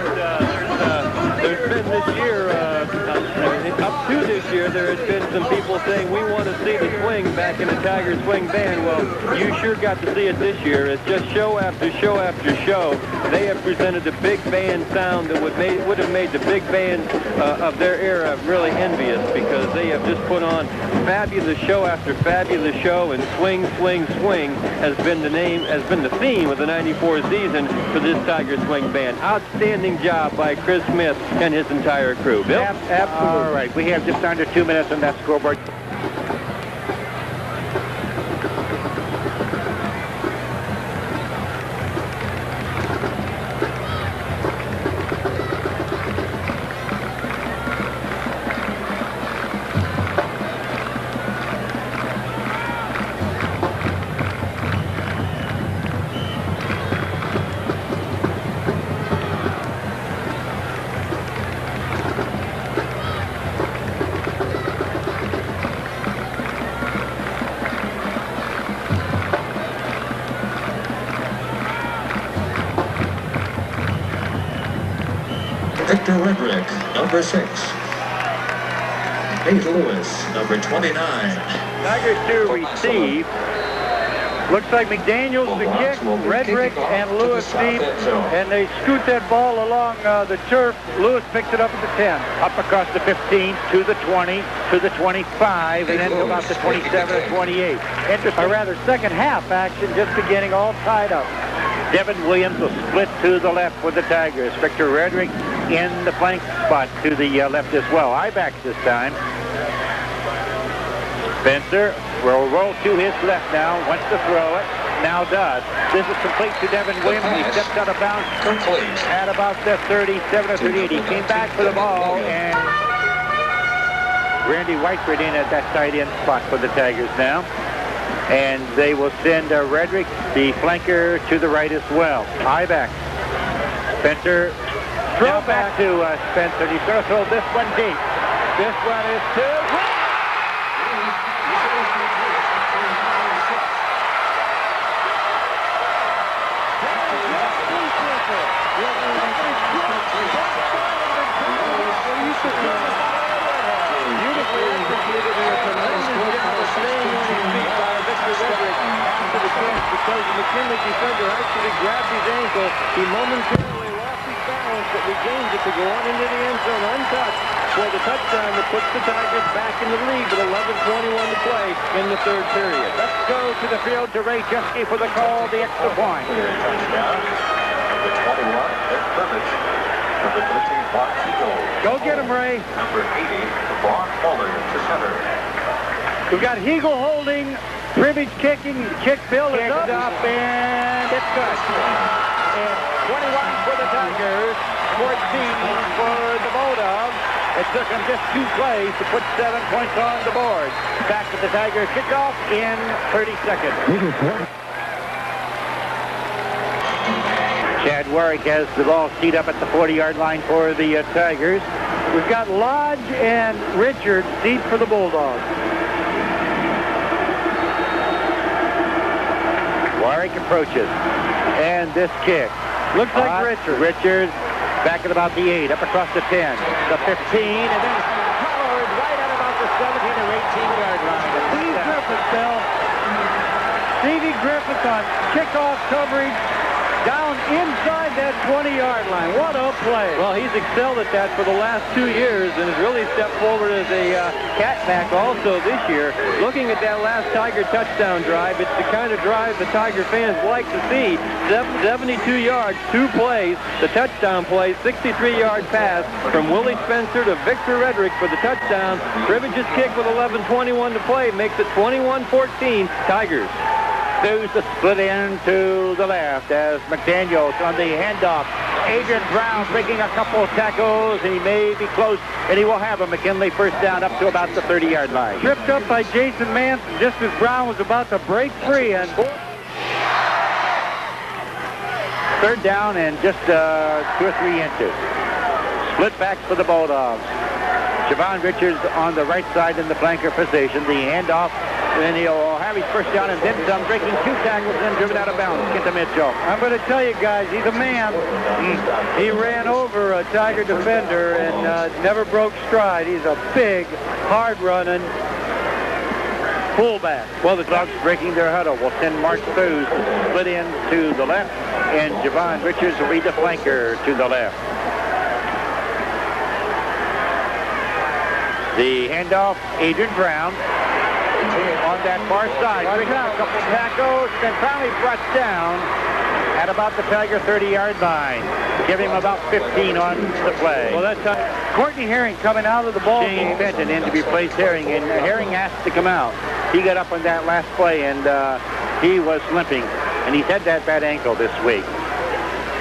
C: there's been this year, up to this year, there has been some people saying we want to see the swing back in the Tiger Swing Band. Well, you sure got to see it this year. It's just show after show after show. They have presented a big band sound that would have made the big bands of their era really envious, because they have just put on fabulous show after fabulous show, and Swing, Swing, Swing has been the theme of the '94 season for this Tiger Swing Band. Outstanding job by Chris Smith and his entire crew. Bill?
A: Absolutely. All right, we have just under 2 minutes on that scoreboard.
G: Redrick, number 6. Nate Lewis, number 29.
B: Tigers to receive. Looks like McDaniel's the kick, Redrick and Lewis deep, and they scoot that ball along the turf. Lewis picks it up at the 10.
A: Up across the 15, to the 20, to the 25, and then to about the 27 or 28.
B: Or rather, second half action just beginning, all tied up.
A: Devin Williams will split to the left for the Tigers. Victor Redrick in the flank spot to the left as well. I-backs this time. Spencer will roll to his left now. Wants to throw it. Now does. This is complete to Devin Williams. He steps out of bounds at about the 37 or 38. He came back for the ball, and Randy Whiteford in at that tight end spot for the Tigers now. And they will send Redrick, the flanker, to the right as well. I-back. Spencer. Throw back to Spencer. He's going to throw this one deep. This one is to...
C: Because the McKinley defender actually grabbed his ankle. He momentarily lost his balance, but regained it to go on into the end zone untouched for the touchdown that puts the Tigers back in the lead with 11:21 to play in the third period.
A: Let's go to the field to Ray Chesky for the call, the extra point.
G: Number 21, Ed Burbage. Number 13, Bob Siegel.
B: Go get him, Ray.
G: Number 80, Vaughn Fuller to center.
B: We've got Hegel holding, Privilege kicking, kick Bill is up,
A: and it's good. And 21 for the Tigers, 14 for the Bulldogs. It took them just 2 plays to put 7 points on the board. Back to the Tigers kickoff in 30 seconds. Chad Warwick has the ball teed up at the 40-yard line for the Tigers.
B: We've got Lodge and Richard deep for the Bulldogs.
A: Warwick approaches, and this kick.
B: Looks like
A: Richards back at about the 8, up across the 10, the 15, and then covered right at about the 17 or 18-yard line.
B: Steve Griffith, Bill. Stevie Griffith on kickoff coverage down inside that 20-yard line. What a play.
C: Well, he's excelled at that for the last 2 years and has really stepped forward as a catback also this year. Looking at that last Tiger touchdown drive, it's the kind of drive the Tiger fans like to see. 72 yards, 2 plays. The touchdown play, 63-yard pass from Willie Spencer to Victor Redrick for the touchdown. Privilege's kick with 11:21 to play makes it 21-14 Tigers.
A: There's the split in to the left as McDaniels on the handoff. Adrian Brown breaking a couple of tackles. He may be close, and he will have a McKinley first down up to about the 30-yard line.
B: Tripped up by Jason Manson just as Brown was about to break free. And
A: third down and just 2 or 3 inches. Split back for the Bulldogs. Javon Richards on the right side in the flanker position. The handoff, and he'll have his first down and then some, breaking 2 tackles and then driven out of bounds. Kenta Mitchell.
B: I'm going to tell you guys, he's a man. He ran over a Tiger defender and never broke stride. He's a big, hard-running fullback.
A: Well, the Bulldogs breaking their huddle will send Mark Foos to split in to the left, and Javon Richards will be the flanker to the left. The handoff, Adrian Brown on that far side, breaking a couple tackles, and finally brought down at about the Tiger 30-yard line. Give him about 15 on the play.
B: Well, that's Courtney Herring coming out of the ball
A: game. Benton in to replace Herring, and Herring asked to come out. He got up on that last play, and he was limping, and he's had that bad ankle this week.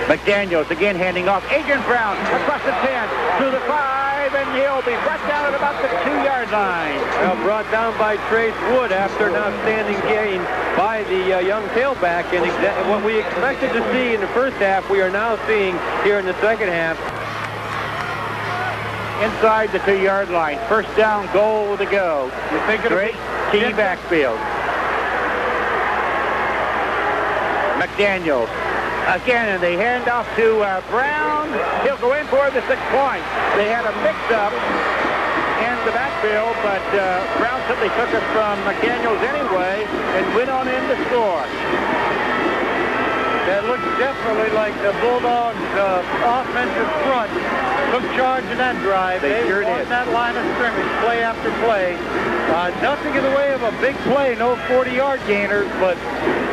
A: McDaniels again handing off. Adrian Brown across the 10 to the 5, and he'll be brought down at about the 2-yard line.
C: Well, brought down by Trace Wood after an outstanding gain by the young tailback, and what we expected to see in the first half, we are now seeing here in the second half.
A: Inside the 2-yard line, first down, goal to go.
B: You think it'll
A: Great T backfield. McDaniels. Again, and they hand off to Brown. He'll go in for the 6 points. They had a mix-up in the backfield, but Brown simply took it from McDaniels anyway and went on in to score.
B: That looks definitely like the Bulldogs' offensive front took charge in that drive.
A: They sure
B: won
A: did.
B: That line of scrimmage, play after play. Nothing in the way of a big play, no 40-yard gainers, but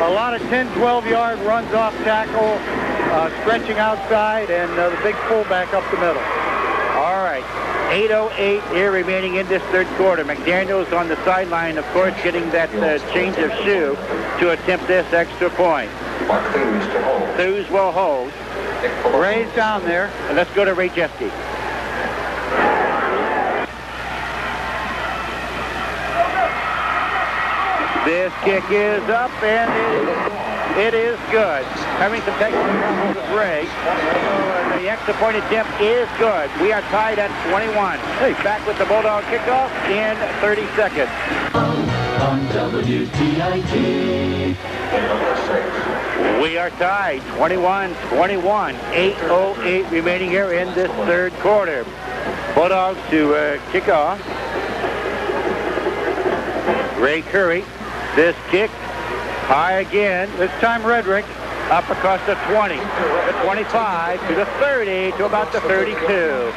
B: a lot of 10, 12-yard runs off tackle, stretching outside, and the big fullback up the middle.
A: All right. 8:08 here remaining in this third quarter. McDaniels on the sideline, of course, getting that change of shoe to attempt this extra point. Foos will hold.
B: Ray's down there.
A: And let's go to Ray Jeske. This kick is up, and it is good. Having some technical problems with Ray. So the extra point attempt is good. We are tied at 21. Hey, back with the Bulldog kickoff in 30 seconds.
H: On WTIT.
A: We are tied 21-21. 8:08 remaining here in this third quarter. Bulldogs to kick off. Ray Curry. This kick high again.
B: This time Redrick.
A: Up across the 20, the 25, to the 30, to about the 32.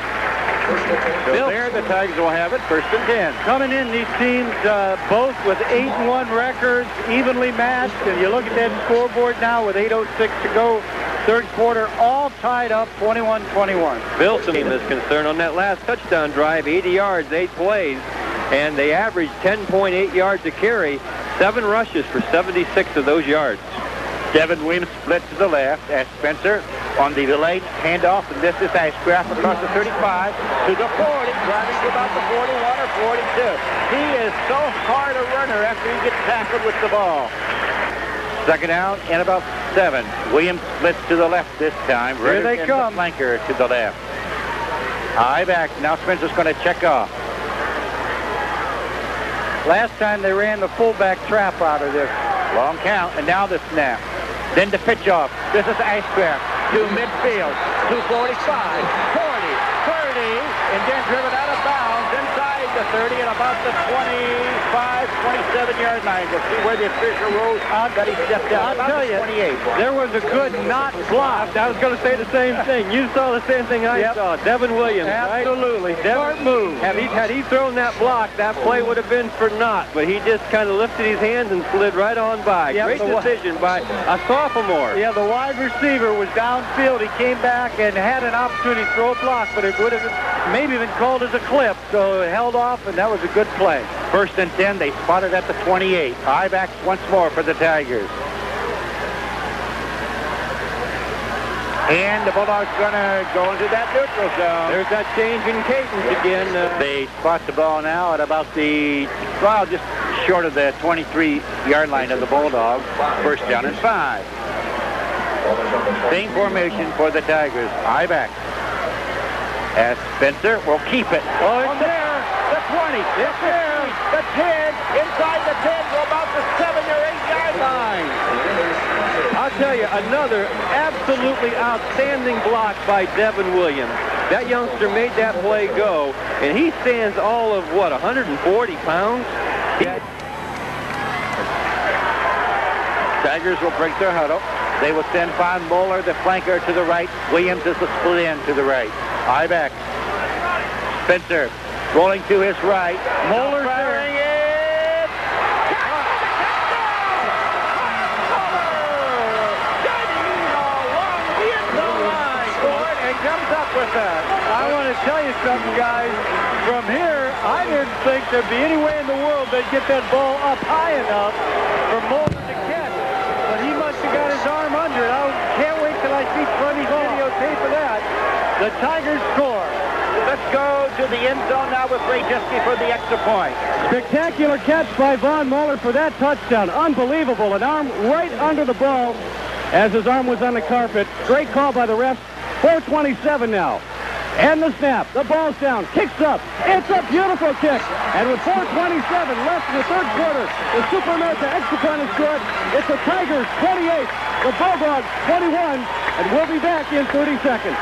A: So there the Tigers will have it, 1st and 10.
B: Coming in, these teams both with 8-1 records, evenly matched. And you look at that scoreboard now with 8:06 to go, third quarter, all tied up 21-21.
C: Bill's team is concerned on that last touchdown drive, 80 yards, 8 plays, and they averaged 10.8 yards a carry, 7 rushes for 76 of those yards.
A: Devin Williams split to the left as Spencer on the delayed handoff, and this is Ashcraft across the 35 to the 40, driving to about the 41 or 42. He is so hard a runner after he gets tackled with the ball. Second out and about 7. Williams splits to the left this time.
B: Here they come.
A: The flanker to the left. High back. Now Spencer's going to check off.
B: Last time they ran the fullback trap out of this.
A: Long count, and now the snap. Then the pitch off. This is Ashcraft to midfield. 245, 40, 30, and then driven out of bounds inside the 30 and about the 25, 27-yard line. We'll see where the official rolls on, but he stepped out.
B: I'll tell you,
A: 28.
B: there was a good not block.
C: I was going to say the same thing. You saw the same thing I saw. Devin Williams,
B: Absolutely.
C: Right? Smart move. Had he thrown that block, that play would have been for naught, but he just kind of lifted his hands and slid right on by.
B: Yep,
C: Great decision by a sophomore.
B: Yeah, the wide receiver was downfield. He came back and had an opportunity to throw a block, but it would have maybe been called as a clip, so it held off, and that was a good play.
A: 1st and 10, they spotted at the 28. High backs once more for the Tigers. And the Bulldogs going to go into that neutral zone.
C: There's that change in cadence again.
A: They spot the ball now at about the, well, just short of the 23-yard line of the Bulldogs. 1st down and 5. Same formation for the Tigers. High back. As Spencer will keep it.
B: Oh, it's there.
A: 20. This is the 10. Inside the 10 to about the 7 or 8 yard line.
C: I'll tell you, another absolutely outstanding block by Devin Williams. That youngster made that play go, and he stands all of, what, 140 pounds?
A: Tigers will break their huddle. They will send Von Moeller, the flanker, to the right. Williams is the split end to the right. High back. Spencer rolling to his right. Moeller firing it. Comes up with that.
B: I want to tell you something, guys. From here, I didn't think there'd be any way in the world they'd get that ball up high enough for Moeller to catch. But he must have got his arm under it. I can't wait till I see funny videotape of that. The Tigers score.
A: Let's go to the end zone now with Redrick for the extra point.
B: Spectacular catch by Von Moeller for that touchdown. Unbelievable. An arm right under the ball as his arm was on the carpet. Great call by the refs. 4:27 now. And the snap. The ball's down. Kicks up. It's a beautiful kick. And with 4:27 left in the third quarter, the Super America extra point is good. It's the Tigers 28, the Bulldogs 21, and we'll be back in 30 seconds.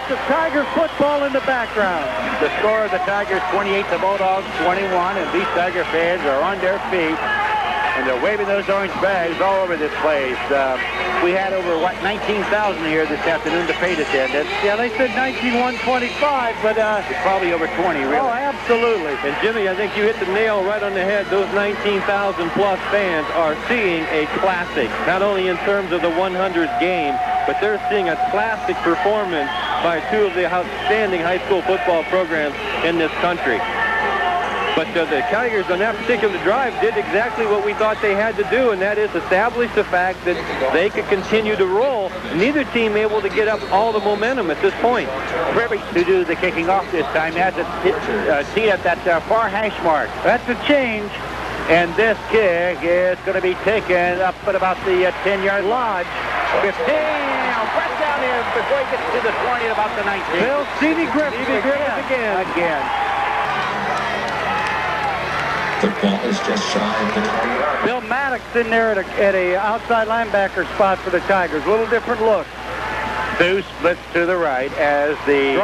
B: Of Tiger football in the background.
A: The score of the Tigers 28, the Bulldogs 21, and these Tiger fans are on their feet, and they're waving those orange bags all over this place. We had over, 19,000 here this afternoon to pay attendance.
B: Yeah, they said 19,125, but
A: it's probably over 20, really.
B: Oh, absolutely.
C: And Jimmy, I think you hit the nail right on the head. Those 19,000 plus fans are seeing a classic, not only in terms of the 100th game, but they're seeing a classic performance by two of the outstanding high school football programs in this country. But the Tigers on that particular drive did exactly what we thought they had to do, and that is establish the fact that they could continue to roll. Neither team able to get up all the momentum at this point.
A: Redrick to do the kicking off this time. Has it teed at that far hash mark. That's a change. And this kick is going to be taken up at about the 10-yard lodge. 15. Right down here before he gets to the 20 at about the 19.
B: Bill Stevie Griffith again.
G: The ball is just shy of the 20-yard.
B: Bill Maddox in there at a outside linebacker spot for the Tigers. A little different look.
A: Two splits to the right as the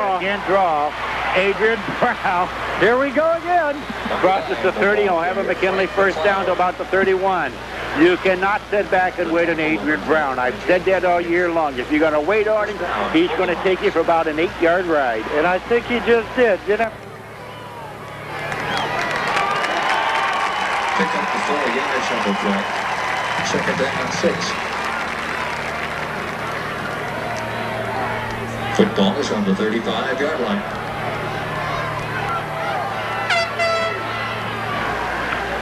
A: draw. Adrian Brown.
B: Here we go again.
A: Crosses the 30. He'll have a McKinley first down to about the 31. You cannot sit back and wait on Adrian Brown. I've said that all year long. If you're going to wait on him, he's going to take you for about an 8-yard ride.
B: And I think he just did.
G: Pick up the 4-yard shovel play. Second down and 6. Football is on the 35-yard line.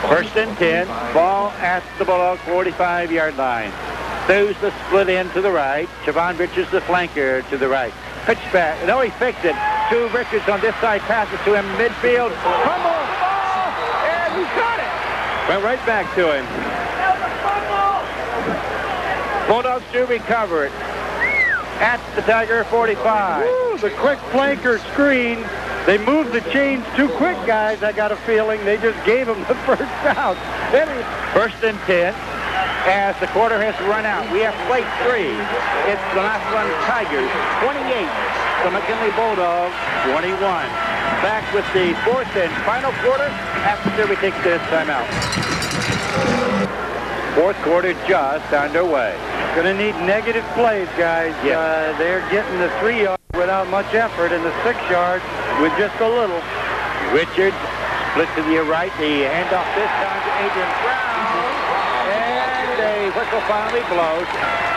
A: First and 10. Ball at the Bulldog 45-yard line. Throws the split end to the right. Javon Richards, the flanker, to the right. Pitch back. No, he fixed it. To Richards on this side. Passes to him midfield. Fumble the ball. And he got it.
C: Went right back to him.
A: Bulldogs do recover it. At the Tiger 45.
B: Woo, the quick flanker screen. They moved the chains too quick, guys. I got a feeling they just gave him the first down.
A: First and 10 as the quarter has run out. We have played 3. It's the last one, Tigers 28. The McKinley Bulldogs 21. Back with the fourth and final quarter after we take this timeout. Fourth quarter just underway.
B: Going to need negative plays, guys.
A: Yes.
B: They're getting the 3 yard without much effort and the 6 yard with just a little.
A: Richards split to the right. The handoff this time to Adrian Brown. And a whistle finally blows.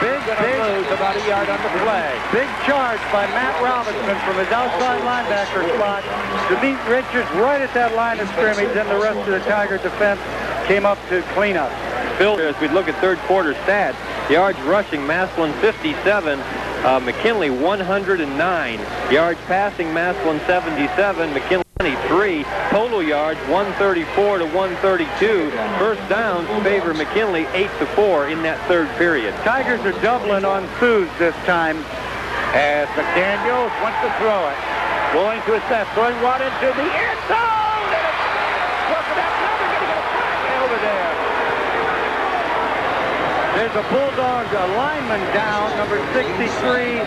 A: Big lose about a yard on the play.
B: Big charge by Matt Robinson from his outside linebacker spot to beat Richards right at that line of scrimmage, and the rest of the Tiger defense came up to clean up.
C: Bill, as we look at third quarter stats, yards rushing, Massillon 57, McKinley 109. Yards passing, Massillon 77, McKinley 23. Total yards 134 to 132. First downs favor McKinley 8-4 in that third period.
B: Tigers are doubling on Foos this time.
A: As McDaniels wants to throw it. Going to his left, throwing one into the end zone. And it's working out. Now they're going to get a flag over there.
B: There's a Bulldog lineman down, number 63.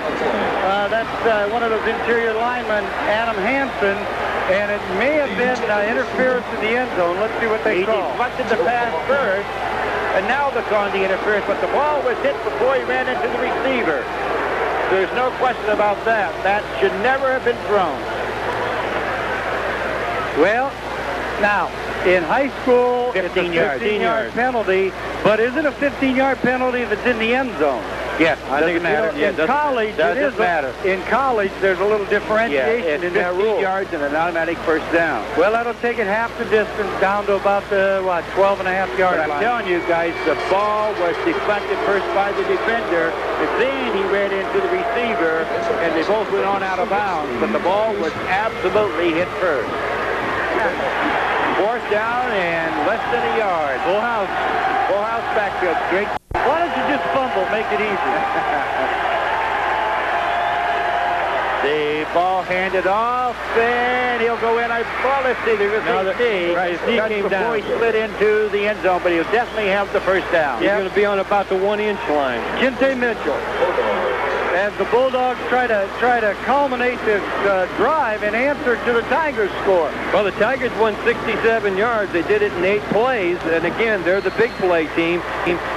B: That's one of those interior linemen, Adam Hansen. And it may have been interference in the end zone. Let's see what they call.
A: He deflected the pass first, and now they're calling the interference, but the ball was hit before he ran into the receiver. There's no question about that. That should never have been thrown.
B: Well, now, in high school,
A: 15
B: it's a
A: yards.
B: 15-yard penalty, but is it a 15-yard penalty if it's in the end zone?
A: Yes, I think it matters.
B: In college, it is matter. In college, there's a little differentiation in that rule.
A: 15 yards and an automatic first down.
B: Well, that'll take it half the distance down to about the, 12.5-yard line.
A: I'm telling you guys, the ball was deflected first by the defender, and then he ran into the receiver, and they both went on out of bounds, but the ball was absolutely hit first. Fourth down and less than a yard. Full house backfield. Great.
B: Why don't you just fumble, make it easy?
A: The ball handed off, and he'll go in. Let's see, there's a knee.
B: Right, his knee came
A: before
B: down.
A: He slid into the end zone, but he'll definitely have the first down.
C: He's going to be on about the 1-inch line.
B: Kinte Mitchell. As the Bulldogs try to culminate this drive and answer to the Tigers' score.
C: Well, the Tigers won 67 yards. They did it in 8 plays, and again, they're the big play team.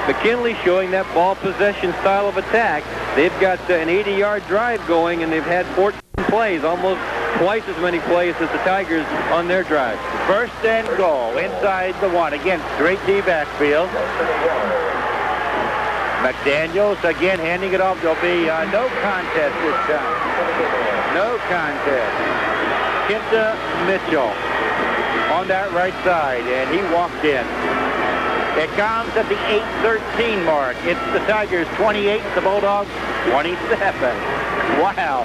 C: McKinley showing that ball possession style of attack. They've got an 80-yard drive going, and they've had 14 plays, almost twice as many plays as the Tigers on their drive.
A: First and goal inside the 1. Again, straight D backfield. McDaniels again handing it off. There'll be no contest this time. No contest. Kinte Mitchell on that right side, and he walked in. It comes at the 8:13 mark. It's the Tigers 28, the Bulldogs 27. Wow.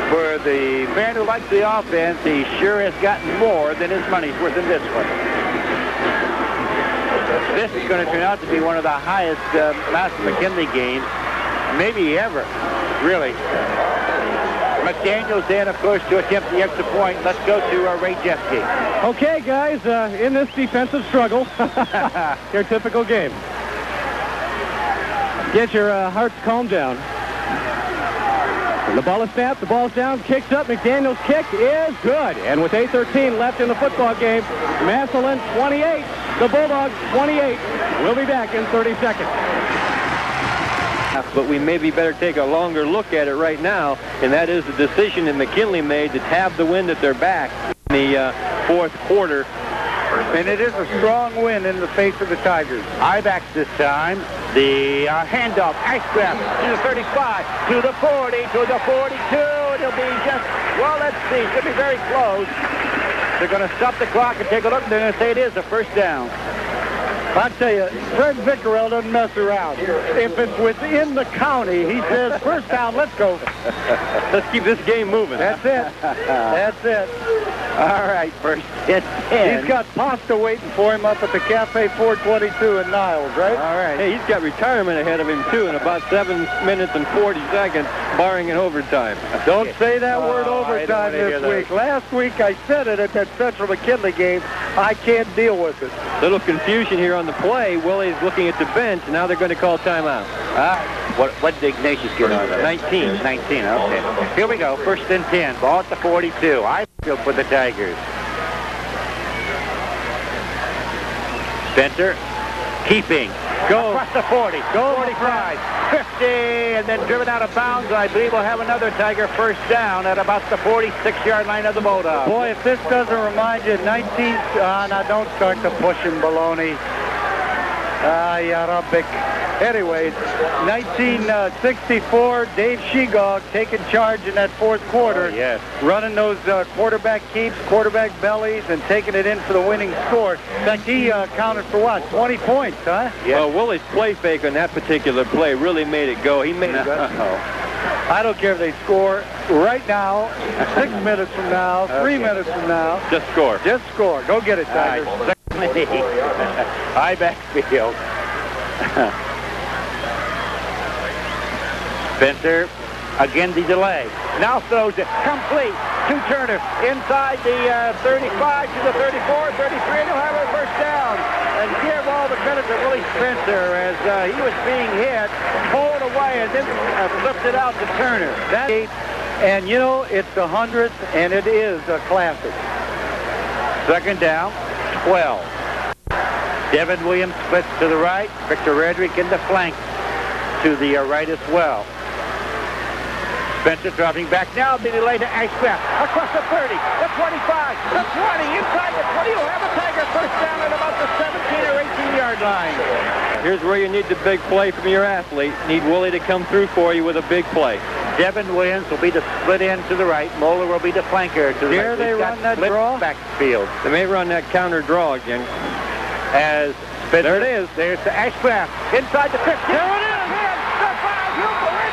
A: For the fan who likes the offense, he sure has gotten more than his money's worth in this one. This is going to turn out to be one of the highest Massillon McKinley games, maybe ever, really. McDaniels then, of course, to attempt the extra point. Let's go to Ray Jeske.
B: Okay, guys, in this defensive struggle, your typical game. Get your hearts calmed down. The ball is snapped, the ball's down, kicks up. McDaniels' kick is good. And with 8:13 left in the football game, Massillon 28, the Bulldogs 28. We'll be back in 30 seconds.
C: But we maybe better take a longer look at it right now, and that is the decision that McKinley made to have the wind at their back in the fourth quarter.
B: And it is a strong win in the face of the Tigers.
A: I-backs this time. The handoff, ice grab to the 35, to the 40, to the 42. It'll be just, well, let's see. Should be very close. They're going to stop the clock and take a look. They're going to say it is a first down.
B: I'll tell you, Fred Vickerell doesn't mess around. If it's within the county, he says, first down, let's go.
C: Let's keep this game moving.
B: That's it. That's it.
A: All right, first and 10.
B: He's got pasta waiting for him up at the Cafe 422 in Niles, right?
A: All right.
C: Hey, he's got retirement ahead of him, too, in about 7 minutes and 40 seconds, barring an overtime.
B: Don't say that word
A: I
B: overtime
A: don't wanna hear
B: this week. Last week I said it at that Central McKinley game. I can't deal with it.
C: Little confusion here on the play. Willie's looking at the bench. Now they're going to call timeout.
A: What did Ignatius get on that?
C: 19.
A: 19, okay. Here we go, first and 10. Ball at the 42. I feel for the Tigers. Spencer, keeping. Go. Across the 40. Go 45. 50, and then driven out of bounds. I believe we'll have another Tiger first down at about the 46-yard line of the Bulldogs.
B: Boy, if this doesn't remind you, 19... now don't start the pushing baloney. Yarabik. Anyways, 1964, Dave Shegog taking charge in that fourth quarter.
A: Oh, yes.
B: Running those quarterback keeps, quarterback bellies, and taking it in for the winning score. In fact, he counted for what, 20 points, huh?
A: Yes.
C: Well, Willie's play fake on that particular play really made it go. He made it go.
B: I don't care if they score right now, 6 minutes from now, 3 minutes from now.
C: Just score.
B: Just score. Go get it, Tigers.
A: High backfield. Spencer, again the delay. Now throws it complete to Turner inside the 35 to the 34, 33, and he'll have a first down. And give all the credit to Willie Spencer as he was being hit, pulled away, and then flipped it out to Turner.
B: And you know, it's the 100th, and it is a classic.
A: Second down, 12. Devin Williams splits to the right. Victor Redrick in the flank to the right as well. Spencer dropping back now. The delay to Ashcraft. Across the 30, the 25, the 20, inside the 20. You'll have a Tiger first down at about the 17 or 18-yard line.
C: Here's where you need the big play from your athlete. Need Willie to come through for you with a big play.
A: Devin Williams will be the split end to the right. Moeller will be the flanker to the
B: Here
A: right.
B: they run that draw.
A: Backfield.
C: They may run that counter draw again.
A: As Spencer,
C: there it is.
A: There's the Ashcraft inside the 50.
B: There it is.
A: The 5. He'll go in.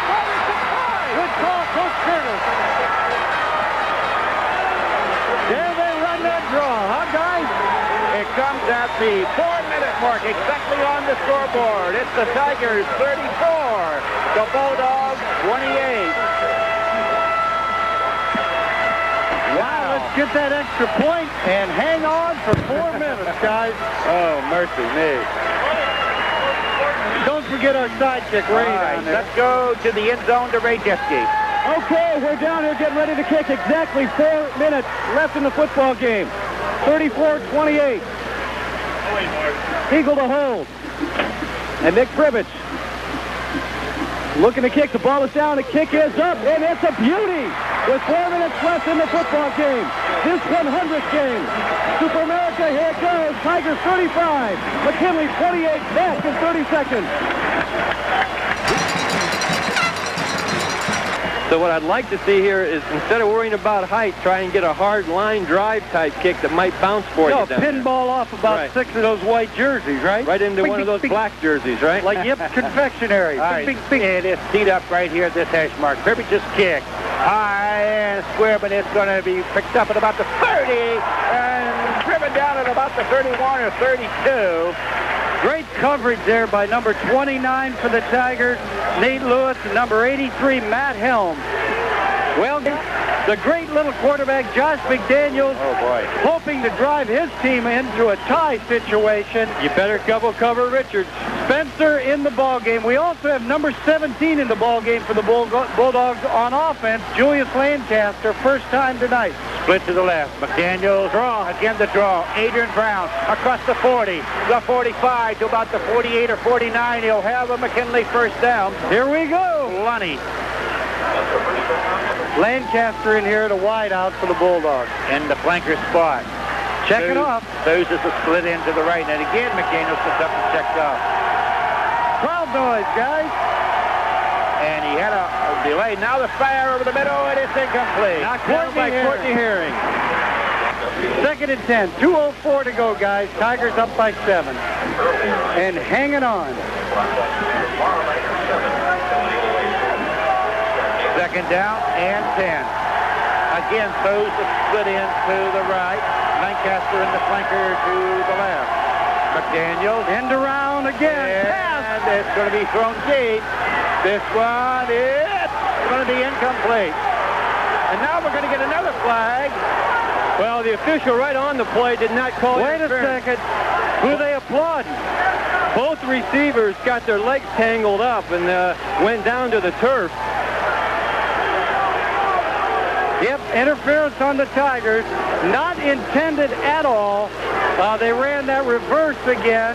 B: Good call, Coach Curtis. There they run that draw, huh, guys?
A: It comes at the 4-minute mark, exactly on the scoreboard. It's the Tigers 34, the Bulldogs 28.
B: Wow, let's get that extra point and hang on for 4 minutes, guys.
A: Oh, mercy me.
B: Don't forget our sidekick, Ray.
A: All right, let's go to the end zone to Ray Jeske.
B: Okay, we're down here getting ready to kick. Exactly 4 minutes left in the football game. 34-28. Eagle to hold. And Nick Pribbich looking to kick. The ball is down. The kick is up, and it's a beauty with 4 minutes left in the football game. This 100th game. Super America, here it goes. Tigers 35. McKinley 28. Back in 30 seconds.
C: So what I'd like to see here is, instead of worrying about height, try and get a hard line drive type kick that might bounce for you down there.
B: Pinball off about 6 of those white jerseys, right?
C: Right into one of those black jerseys, right?
B: Like Yip Confectionery.
A: All right, it is teed up right here at this hash mark. Pribbich's kick. High and square, but it's going to be picked up at about the 30 and driven down at about the 31 or 32.
B: Great coverage there by number 29 for the Tigers, Nate Lewis, and number 83, Matt Helms. Well, the great little quarterback, Josh McDaniels, hoping to drive his team into a tie situation.
C: You better cover Richards.
B: Spencer in the ball game. We also have number 17 in the ball game for the Bulldogs on offense, Julius Lancaster, first time tonight.
A: Split to the left. McDaniels draw. Again the draw. Adrian Brown across the 40, the 45 to about the 48 or 49. He'll have a McKinley first down.
B: Here we go.
A: Lunny.
B: Lancaster in here at a wide out for the Bulldogs.
A: In the flanker spot.
B: Check it off.
A: Those is a split in to the right. And again, McDaniels gets up and checked off.
B: Crowd noise, guys.
A: And he had a delay. Now the fire over the middle, and it's incomplete.
B: Knocked down by Courtney Herring. Second and 10. 2:04 to go, guys. Tigers up by 7. And hanging on.
A: Second down and 10. Again, throws the split in to the right. Lancaster in the flanker to the left. McDaniels.
B: End around again.
A: And it's going to be thrown deep. This one is going to be incomplete. And now we're going to get another flag.
C: Well, the official right on the play did not call it.
B: Wait a second. Who are they applauding?
C: Both receivers got their legs tangled up and went down to the turf.
B: Yep, interference on the Tigers. Not intended at all. They ran that reverse again.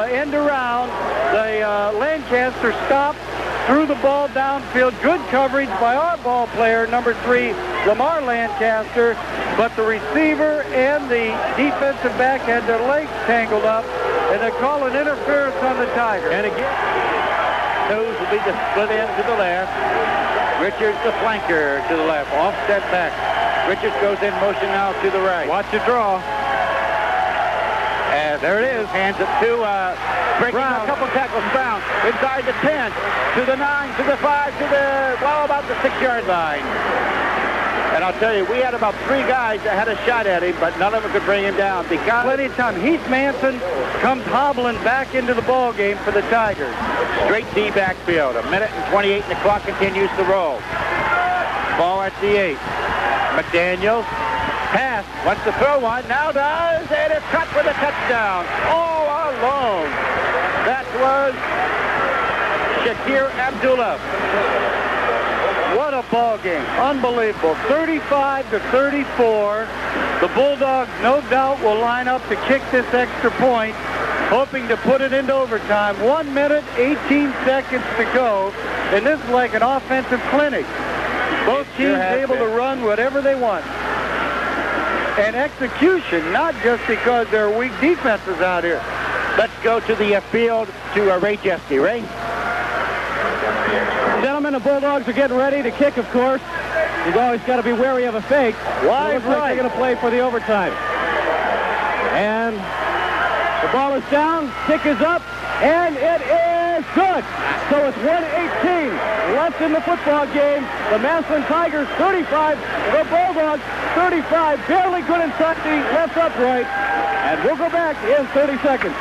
B: End around. The Lancaster stopped, threw the ball downfield. Good coverage by our ball player, number 3, Lamar Lancaster. But the receiver and the defensive back had their legs tangled up. And they call an interference on the Tigers.
A: And again, those will be the split end to the left. Richards the flanker to the left. Offset back. Richards goes in motion now to the right.
B: Watch it draw.
A: There it is. Hands it to breaking
B: Brown.
A: a couple tackles. Brown inside the 10, to the 9, to the 5, to the, well, about the 6-yard line. And I'll tell you, we had about 3 guys that had a shot at him, but none of them could bring him down because
B: Plenty of time. Heath Manson comes hobbling back into the ball game for the Tigers.
A: straight D backfield. 1:28 and the clock continues to roll. Ball at the 8. McDaniels. Pass. Wants to throw one. Now does. And it's cut for the touchdown. All alone. That was Shakir Abdullah.
B: What a ball game. Unbelievable. 35-34. The Bulldogs, no doubt, will line up to kick this extra point, hoping to put it into overtime. 1 minute, 18 seconds to go. And this is like an offensive clinic. Both teams able to run whatever they want. And execution, not just because there are weak defenses out here.
A: Let's go to the field to Ray Jeske. Ray?
H: Gentlemen, the Bulldogs are getting ready to kick, of course. You've always got to be wary of a fake.
B: Why?
H: Looks like they're going to play for the overtime. And the ball is down, kick is up, and it is good. So it's 1:18 left in the football game. The Massillon Tigers 35, the Bulldogs 35, barely good inside the left upright. And we'll go back in 30 seconds.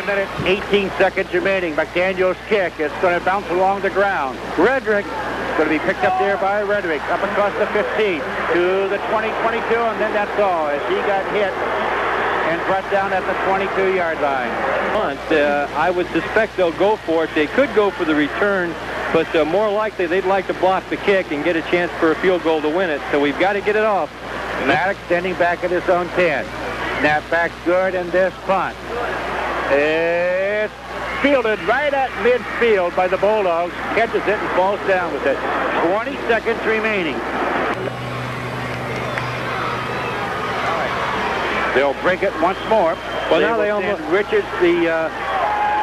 A: Minute, 18 seconds remaining. McDaniel's kick. It's going to bounce along the ground. Redrick going to be picked up there by Redrick. Up across the 15 to the 20, 22, and then that's all as he got hit and brought down at the 22-yard line.
C: I would suspect they'll go for it. They could go for the return, but more likely they'd like to block the kick and get a chance for a field goal to win it. So we've got to get it off.
A: Maddox standing back at his own 10. Snap back good, and this punt. It's fielded right at midfield by the Bulldogs. Catches it and falls down with it. 20 seconds remaining. They'll break it once more.
C: Well, now they almost...
A: Richards, the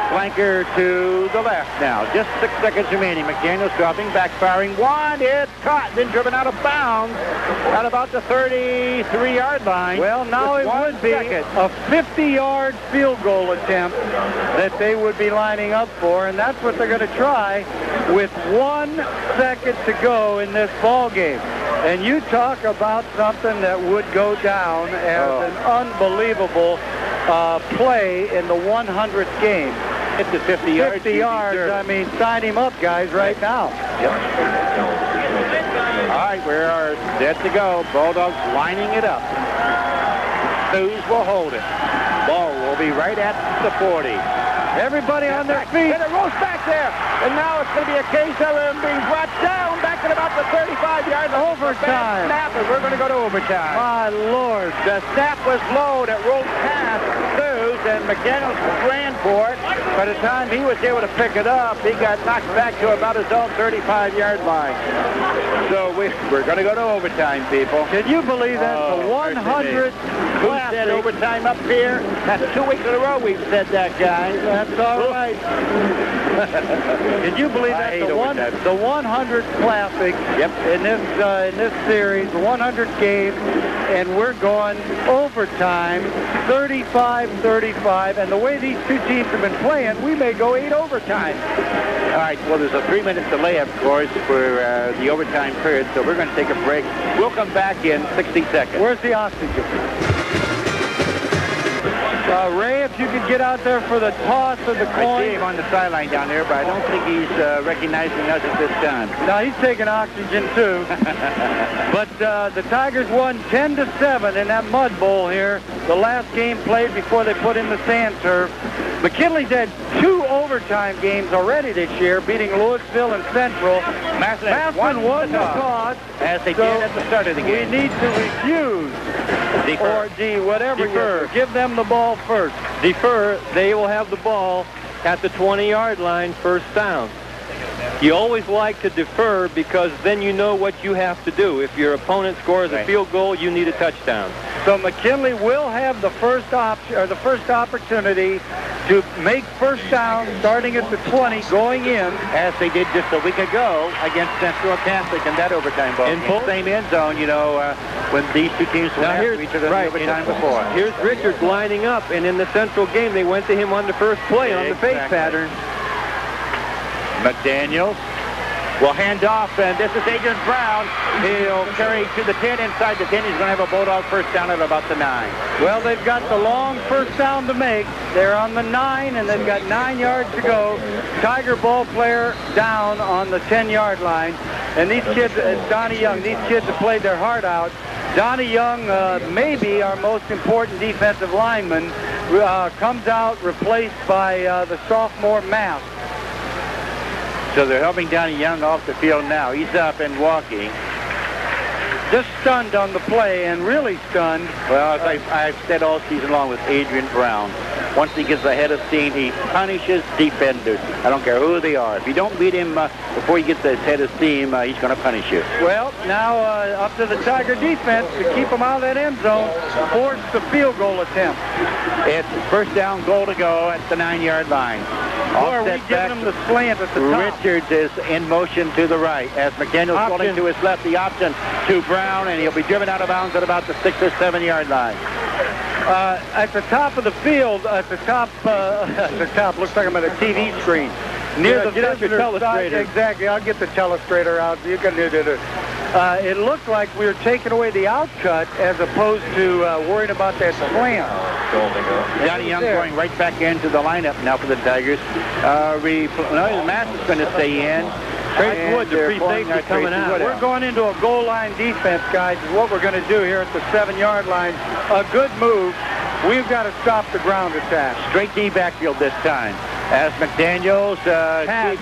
A: flanker to the left now. Just 6 seconds remaining. McDaniel's dropping, backfiring one. It's caught, then driven out of bounds at about the 33-yard line.
B: Well, now it would be a 50-yard field goal attempt that they would be lining up for, and that's what they're going to try with 1 second to go in this ball game. And you talk about something that would go down as an unbelievable play in the 100th game.
A: It's the 50 yards.
B: 50 yards. I mean, sign him up, guys, right now.
A: Yep. All right, we are set to go. Bulldogs lining it up. Hughes will hold it. Ball will be right at the 40.
B: Everybody on their feet.
A: And it rolls back there. And now it's going to be a case of him being brought down back at about the 35-yard line.
B: Overtime.
A: Snap, and we're going to go to overtime.
B: My Lord.
A: The snap was low. It rolled past Hughes, and McDaniels ran for it. By the time he was able to pick it up, he got knocked back to about his own 35-yard line. So we're going to go to overtime, people.
B: Can you believe that? The 100
A: Who said overtime up here? That's 2 weeks in a row we've said that, guys.
B: That's all right. Can you believe that? The 100 classic in this series, 100 games, and we're going overtime, 35-35. And the way these two teams have been playing, we may go 8 overtime.
A: All right, well, there's a 3-minute delay, of course, for the overtime period, so we're going to take a break. We'll come back in 60 seconds.
B: Where's the oxygen? Ray, if you could get out there for the toss of the coin.
A: I see him on the sideline down there, but I don't think he's recognizing us at this time.
B: No, he's taking oxygen, too. But the Tigers won 10-7 in that mud bowl here. The last game played before they put in the sand turf. McKinley's had 2 overtime games already this year, beating Louisville and Central. Massillon won the toss.
A: As they did at the start of the game.
B: We need to refuse.
A: Defer.
B: Or whatever.
C: Defer.
B: Give them the ball first.
C: Defer. They will have the ball at the 20-yard line, first down. You always like to defer because then you know what you have to do. If your opponent scores a field goal, you need a touchdown.
B: So McKinley will have the first option or the first opportunity to make first down starting at the 20 going in,
A: as they did just a week ago against Central Catholic in that overtime ball. In the same end zone, you know, when these two teams were after each other in the overtime before.
C: Here's Richard lining up, and in the Central game, they went to him on the first play on the fake pattern.
A: McDaniels will hand off, and this is Adrian Brown. He'll carry to the 10 inside the 10. He's going to have a Bulldog first down at about the 9.
B: Well, they've got the long first down to make. They're on the 9, and they've got 9 yards to go. Tiger ball player down on the 10-yard line. And these kids, Donnie Young, these kids have played their heart out. Donnie Young, maybe our most important defensive lineman, comes out replaced by the sophomore Mass.
A: So they're helping Donnie Young off the field now. He's up and walking.
B: Just stunned on the play, and really stunned.
A: Well, as I've said all season long with Adrian Brown, once he gets ahead of steam, he punishes defenders. I don't care who they are. If you don't beat him before he gets his head of steam, he's going to punish you.
B: Well, now up to the Tiger defense to keep him out of that end zone, force the field goal attempt.
A: It's first down, goal to go at the 9-yard line.
B: Or are we giving him the slant at the top?
A: Richards is in motion to the right as McDaniel's going to his left. The option to Brown, and he'll be driven out of bounds at about the 6 or 7-yard line.
B: At the top of the field, at the top, looks like I'm at a TV screen. Near the visitor side, exactly. I'll get the telestrator out. You can do it. It looked like we were taking away the outcut as opposed to worrying about that slant.
A: Donnie Young going right back into the lineup now for the Tigers. Mass is going to stay in.
C: Trace Wood, the free safety coming out.
B: We're going into a goal line defense, guys, is what we're going to do here at the 7-yard line. A good move. We've got to stop the ground attack.
A: Straight D backfield this time. As McDaniels,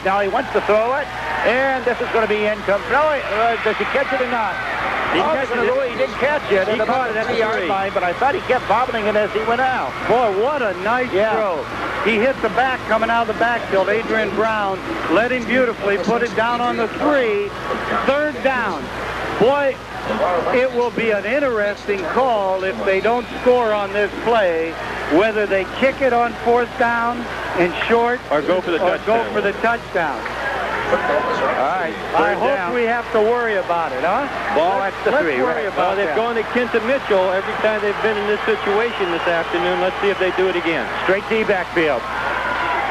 A: now he wants to throw it, and this is going to be incomplete. No, does he catch it or not? He didn't catch it. He caught it at the yard line, but I thought he kept bobbling it as he went out.
B: Boy, what a nice throw. He hit the back coming out of the backfield. Adrian Brown led him beautifully, put it down on the 3. Third down. Boy, it will be an interesting call if they don't score on this play, whether they kick it on 4th down and short
C: or go for the
B: touchdown.
A: All right.
B: I hope we have to worry about it, huh?
A: Ball at the 3.
C: Well, they've gone to Kenton Mitchell every time they've been in this situation this afternoon. Let's see if they do it again.
A: Straight D backfield.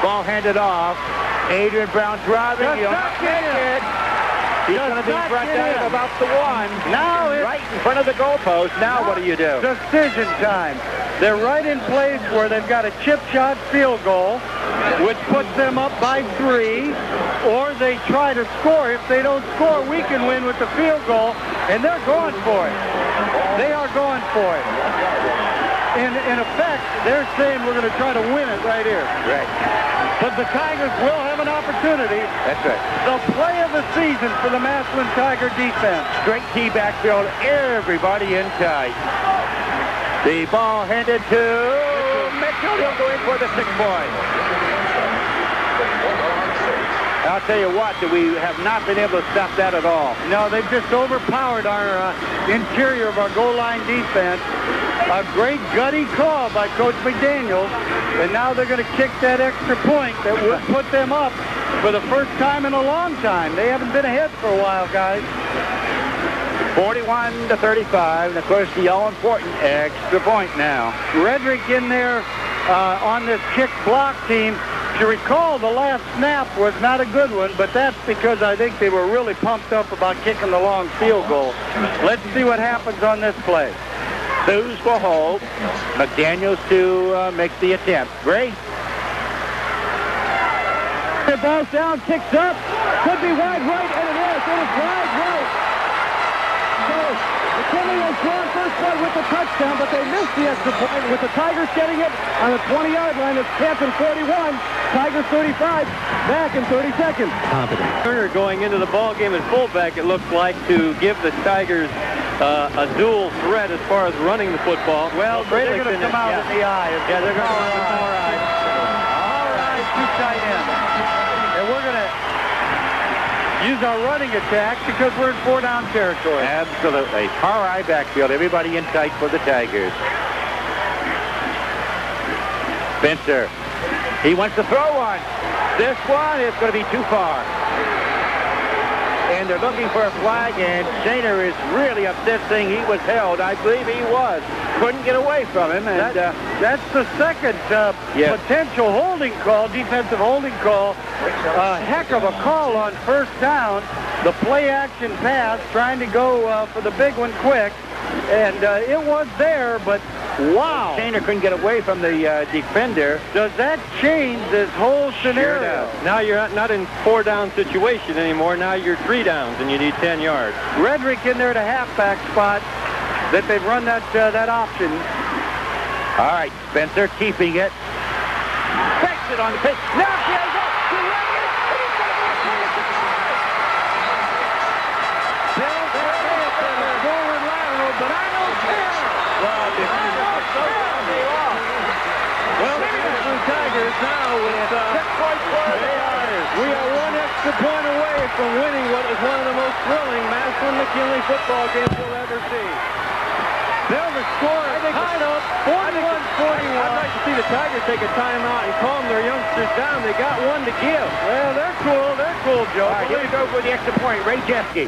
A: Ball handed off. Adrian Brown driving. He'll kick it. He's going to be brought down at about the 1. Now it's right in front of the goalpost. Now what do you do?
B: Decision time. They're right in place where they've got a chip shot field goal, which puts them up by 3, or they try to score. If they don't score, we can win with the field goal, and they're going for it. They are going for it. In effect, they're saying we're going to try to win it right here.
A: Right.
B: But the Tigers will have an opportunity.
A: That's right.
B: The play of the season for the Massillon Tiger defense.
A: Straight T backfield, everybody in tight. The ball handed to Mitchell. He'll go in for the 6-point. I'll tell you what, we have not been able to stop that at all.
B: No, they've just overpowered our interior of our goal line defense. A great gutty call by Coach McDaniels, and now they're going to kick that extra point that will put them up for the first time in a long time. They haven't been ahead for a while, guys.
A: 41-35, and of course the all-important extra point now.
B: Redrick in there on this kick block team. If you recall, the last snap was not a good one, but that's because I think they were really pumped up about kicking the long field goal. Let's see what happens on this play.
A: Booze will hold. McDaniels to make the attempt. Gray?
H: The ball's down, kicks up. Could be wide right, and it is. It is wide right. So McKinley has drawn first point with the touchdown, but they missed the extra point with the Tigers getting it on the 20-yard line. It's Canton 41, Tigers 35, back in 30 seconds.
C: Confident. Turner going into the ball game at fullback, it looks like, to give the Tigers a dual threat as far as running the football.
B: Well, they're going to come out in the eye.
C: Yeah, they're going to come out with more eyes.
B: All right, 2 tight ends. And we're going to use our running attack because we're in 4-down territory.
A: Absolutely. All right, backfield. Everybody in tight for the Tigers. Spencer. He wants to throw one. This one is going to be too far. And they're looking for a flag, and Shaner is really upset saying he was held. I believe he was. Couldn't get away from him. And
B: that's the second potential holding call, defensive holding call. A heck of a call on first down. The play action pass, trying to go for the big one quick. And it was there, but wow.
A: Shaner couldn't get away from the defender.
B: Does that change this whole scenario?
C: Sure does. Now you're not in 4-down situation anymore. Now you're 3 downs and you need 10 yards.
B: Redrick in there at a halfback spot that they've run that option.
A: All right, Spencer keeping it. Takes it on the pitch. Now he goes.
B: But I don't care.
C: Well, the Massillon Tigers now with 6-point play. We are 1 extra point away from winning what is one of the most thrilling Massillon McKinley football games you'll ever see.
B: Bill, the score is tied up 41-41.
C: I'd like to see the Tigers take a timeout and calm their youngsters down. They got one to give.
B: Well, they're cool. They're cool, Joe.
A: All right, here we go for the extra point. Ray Jeske.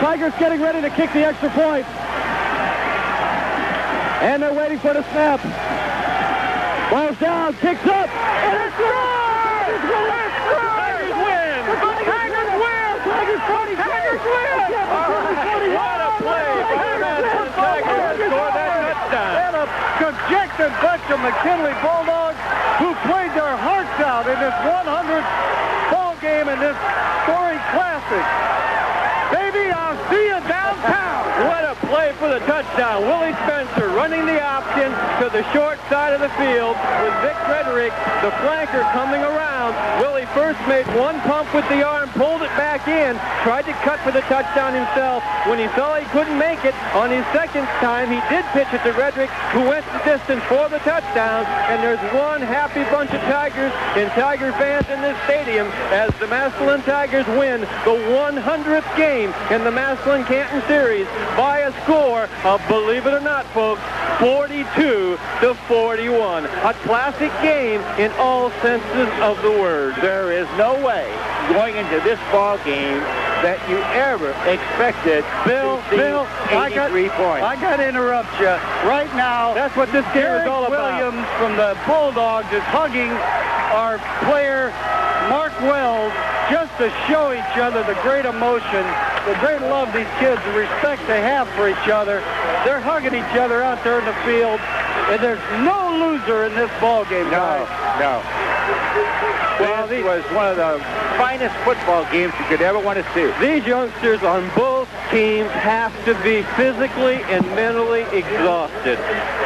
H: Tigers getting ready to kick the extra point. And they're waiting for the snap. Ball's down, kicks up, and it's good! It's good!
C: Tigers win!
H: Tigers win! Tigers 40! Tigers win!
C: What a play! The Tigers score that touchdown.
B: And a conjectured bunch of McKinley Bulldogs who played their hearts out in this 100th ball game in this storied classic. Baby, I'll see you downtown.
C: What a play for the touchdown. Willie Spencer running the option to the short side of the field with Vic Redrick, the flanker, coming around. Willie first made one pump with the arm, pulled it back in, tried to cut for the touchdown himself. When he saw he couldn't make it, on his second time, he did pitch it to Redrick, who went the distance for the touchdown. And there's one happy bunch of Tigers and Tiger fans in this stadium as the Massillon Tigers win the 100th game in the Massillon-Canton Series by a score of, believe it or not, folks, 42-41. A classic game in all senses of the word.
A: There is no way going into this ball game that you ever expected
B: Bill,
A: to see 83 points.
B: I got to interrupt you. Right now,
C: That's what this game is all about.
B: Williams from the Bulldogs is hugging our player, Mark Wells, just to show each other the great emotion, the great love these kids, the respect they have for each other. They're hugging each other out there in the field, and there's no loser in this ball game, guys.
A: No. Well, this was one of the finest football games you could ever want to see.
C: These youngsters on both teams have to be physically and mentally exhausted.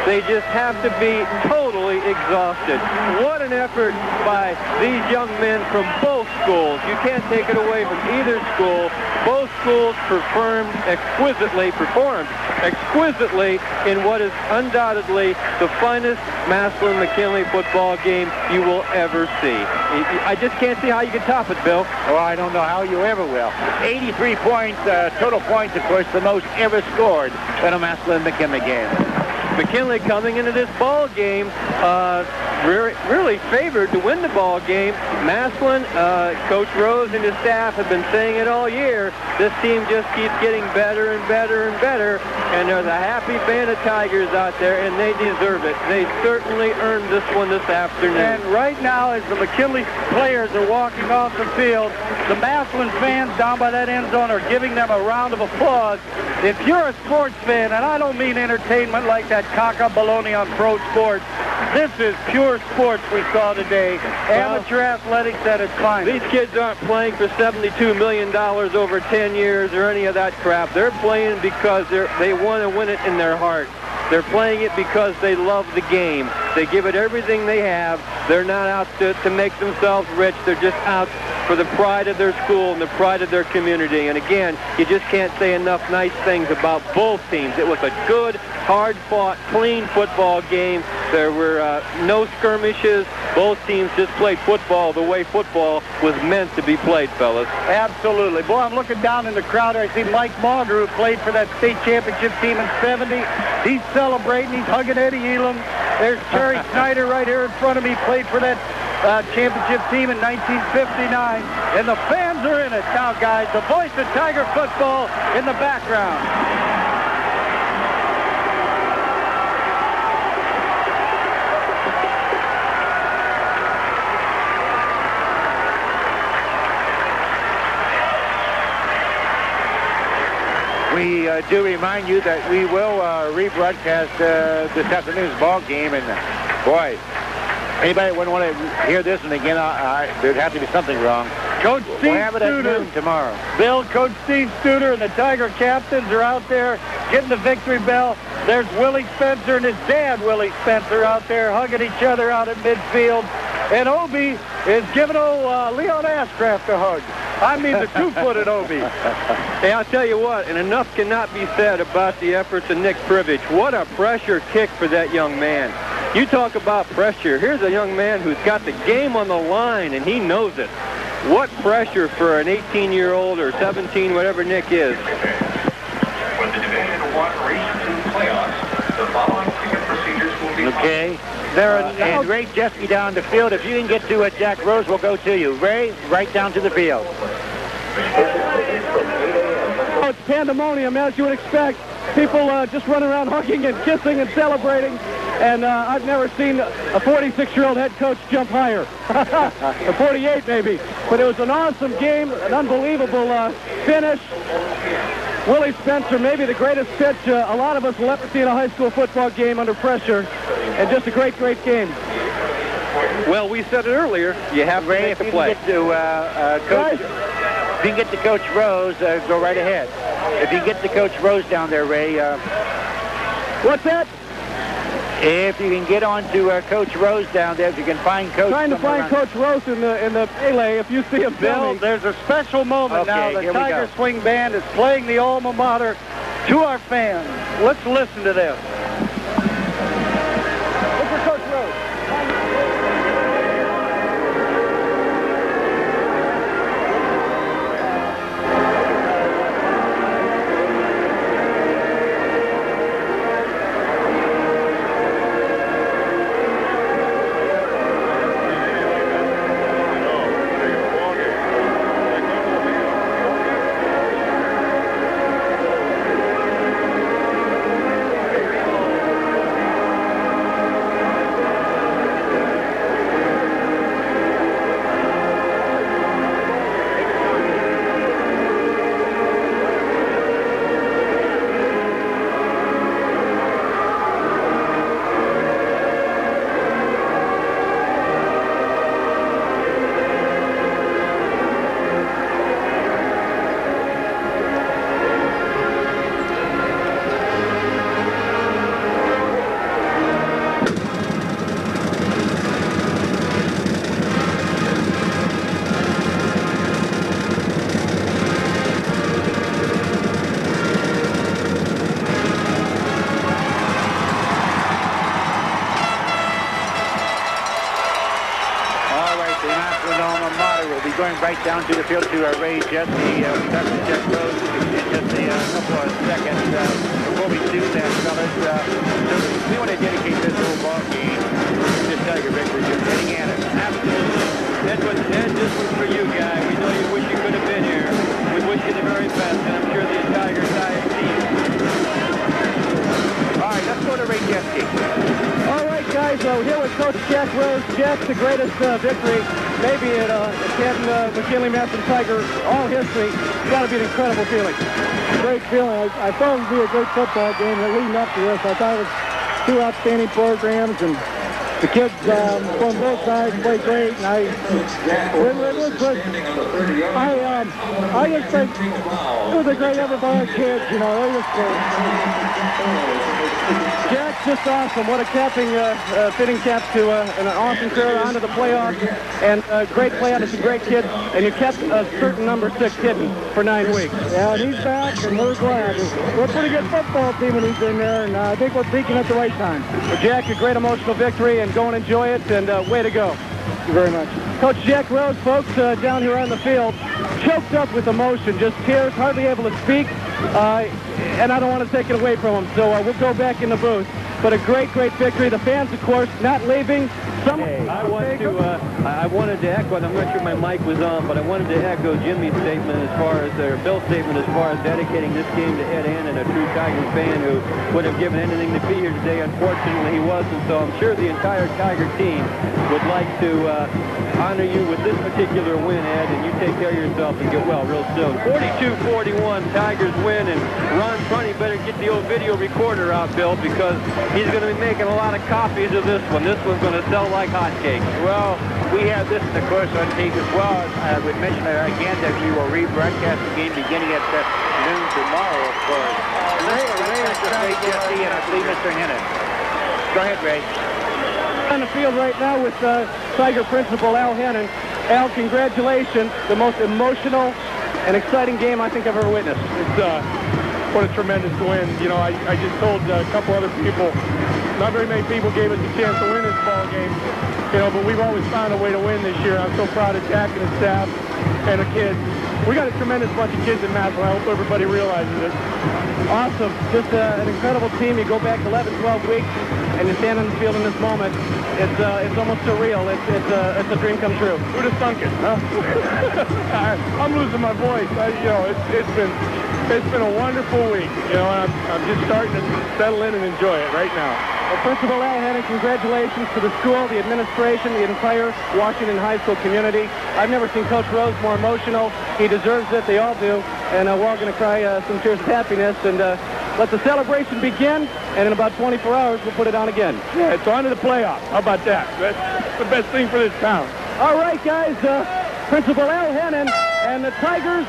C: They just have to be totally exhausted. What an effort by these young men from both schools. You can't take it away from either school. Both schools performed exquisitely in what is undoubtedly the finest Massillon McKinley football game you will ever see. I just can't see how you can top it, Bill.
A: Well, I don't know how you ever will. 83 points, total points, of course, the most ever scored in a Massillon McKinley game.
C: McKinley coming into this ball game really favored to win the ball game. Massillon, Coach Rose and his staff have been saying it all year. This team just keeps getting better and better and better, and there's a happy band of Tigers out there, and they deserve it. They certainly earned this one this afternoon.
B: And right now, as the McKinley players are walking off the field, the Massillon fans down by that end zone are giving them a round of applause. If you're a sports fan, and I don't mean entertainment like that caca baloney on Pro Sports, this is pure sports we saw today. Amateur athletics at its finest.
C: These kids aren't playing for $72 million over 10 years or any of that crap. They're playing because they want to win it in their heart. They're playing it because they love the game. They give it everything they have. They're not out to make themselves rich. They're just out for the pride of their school and the pride of their community. And again, you just can't say enough nice things about both teams. It was a good, hard-fought, clean football game. There were no skirmishes. Both teams just played football the way football was meant to be played, fellas.
B: Absolutely. Boy, I'm looking down in the crowd. I see Mike Mauger, who played for that state championship team in '70. He's celebrating. He's hugging Eddie Elam. There's Terry Snyder right here in front of me, played for that championship team in 1959. And the fans are in it now, guys. The voice of Tiger football in the background.
A: We do remind you that we will rebroadcast this afternoon's ball game, and boy, anybody wouldn't want to hear this one again. There'd have to be something wrong.
B: Coach Steve
A: We'll have it at noon tomorrow.
B: Bill, Coach Steve Studer, and the Tiger captains are out there getting the victory bell. There's Willie Spencer and his dad, Willie Spencer, out there hugging each other out at midfield. And Obie is giving Leon Ashcraft a hug. I mean the two-footed Obie.
C: Hey, I'll tell you what, and enough cannot be said about the efforts of Nick Privich. What a pressure kick for that young man. You talk about pressure. Here's a young man who's got the game on the line, and he knows it. What pressure for an 18-year-old or 17, whatever Nick is.
G: With the Division I Race 2 playoffs, the following ticket procedures will be
A: Okay. And Ray Jeske down the field. If you can get to it, Jack Rose will go to you. Ray, right down to the field.
H: Oh, it's pandemonium, as you would expect. People just running around hugging and kissing and celebrating. And I've never seen a 46-year-old head coach jump higher. Or 48, maybe. But it was an awesome game, an unbelievable finish. Willie Spencer, maybe the greatest pitch a lot of us will ever see in a high school football game under pressure. And just a great, great game.
C: Well, we said it earlier. You have to make the play.
A: If you can get to Coach Rose, go right ahead. If you get to Coach Rose down there, Ray.
H: What's that?
A: If you can get on to Coach Rose down there, if you can find Coach.
H: Trying to find Coach Rose in the melee. If you see him,
B: Bill, there's a special moment now. The Tiger Swing Band is playing the alma mater to our fans. Let's listen to this.
H: Look for Coach Rose.
A: Right down to the field to Ray Jeske. We got to Jack Rose in just a couple of seconds. Before we do that, fellas, so we want to dedicate this whole ball game to this Tiger victory. Just hitting at it. Absolutely.
C: Ed, this was for you, guy. We know you wish you could have been here. We wish you the very best, and I'm sure the entire team.
A: All right, let's go to Ray Jeske.
H: All right, guys, here with Coach Jack Rose. Jack's the greatest victory, maybe at Canton McKinley Massillon Tiger, all history. It's got to be an incredible feeling.
I: Great feeling. I thought it would be a great football game leading up to this. I thought it was two outstanding programs, and The kids from both sides played great, and I just think it was a great effort by our kids, you know. They just
H: Jack, just awesome. What a fitting cap to an awesome career onto the playoffs, and great play out of some great kids, and you kept a certain number 6 hidden for 9 weeks.
I: Yeah, and he's back, and we're glad. We're a pretty good football team when he's in there, and I think we're peaking at the right time.
H: Well, Jack, a great emotional victory, and go and enjoy it, and way to go.
I: Thank you very much.
H: Coach Jack Rose, folks, down here on the field, choked up with emotion, just tears, hardly able to speak, and I don't want to take it away from him, so we'll go back in the booth. But a great, great victory. The fans, of course, not leaving. I wanted to echo, and I'm not sure my mic was on, but I wanted to echo Jimmy's statement or Bill's statement as far as dedicating this game to Ed Annan, a true Tiger fan who would have given anything to be here today. Unfortunately, he wasn't, so I'm sure the entire Tiger team would like to honor you with this particular win, Ed, and you take care of yourself and get well real soon. 42-41, Tigers win, and Ron Prunty better get the old video recorder out, Bill, because he's going to be making a lot of copies of this one. This one's going to sell like hotcakes.
A: Well, we have this, of course, on tape as well. I would mention again that we will rebroadcast the game beginning at noon tomorrow, of course. Ray is Jesse, and I believe Mr. Hennon. Go ahead, Ray.
H: On the field right now with Tiger principal Al Hennon. Al, congratulations. The most emotional and exciting game I think I've ever witnessed.
D: What a tremendous win. You know, I just told a couple other people, not very many people gave us a chance to win this ball game, you know, but we've always found a way to win this year. I'm so proud of Jack and his staff and the kids. We got a tremendous bunch of kids in Massillon. I hope everybody realizes it.
H: Awesome. Just an incredible team. You go back 11, 12 weeks, and you stand on the field in this moment. It's almost surreal. It's a dream come true.
D: Who'd have thunk it, huh? I'm losing my voice. It's been a wonderful week, you know, and I'm just starting to settle in and enjoy it right now.
H: Well, Principal Al Hennon, congratulations to the school, the administration, the entire Washington High School community. I've never seen Coach Rose more emotional. He deserves it. They all do. And we're all going to cry some tears of happiness. And let the celebration begin. And in about 24 hours, we'll put it on again.
D: Yeah, it's on to the playoffs. How about that? That's the best thing for this town.
H: All right, guys. Principal Al Hennon and the Tigers.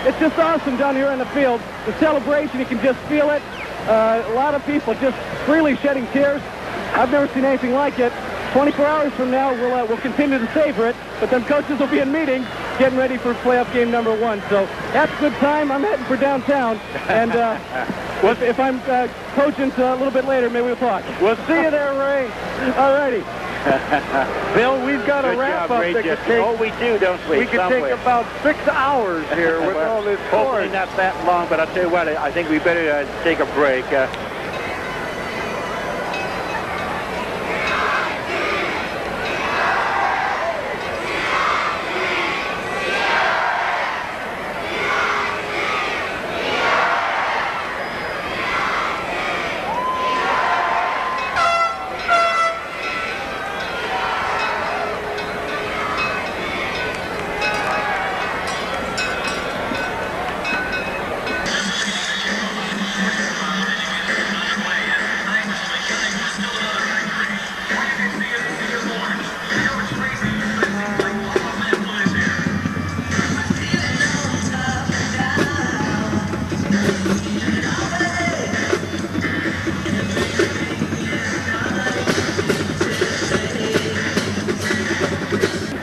H: It's just awesome down here on the field. The celebration, you can just feel it. A lot of people just freely shedding tears. I've never seen anything like it. 24 hours from now, we'll continue to savor it, but then coaches will be in meetings getting ready for playoff game number 1. So that's a good time. I'm heading for downtown, and if I'm coaching a little bit later, maybe we'll talk.
D: We'll see you there, Ray. All righty. Bill, we've got a wrap-up that could take...
A: Oh, we do, don't we?
D: We could take about 6 hours here with all this
A: hopefully not that long, but I'll tell you what, I think we better take a break.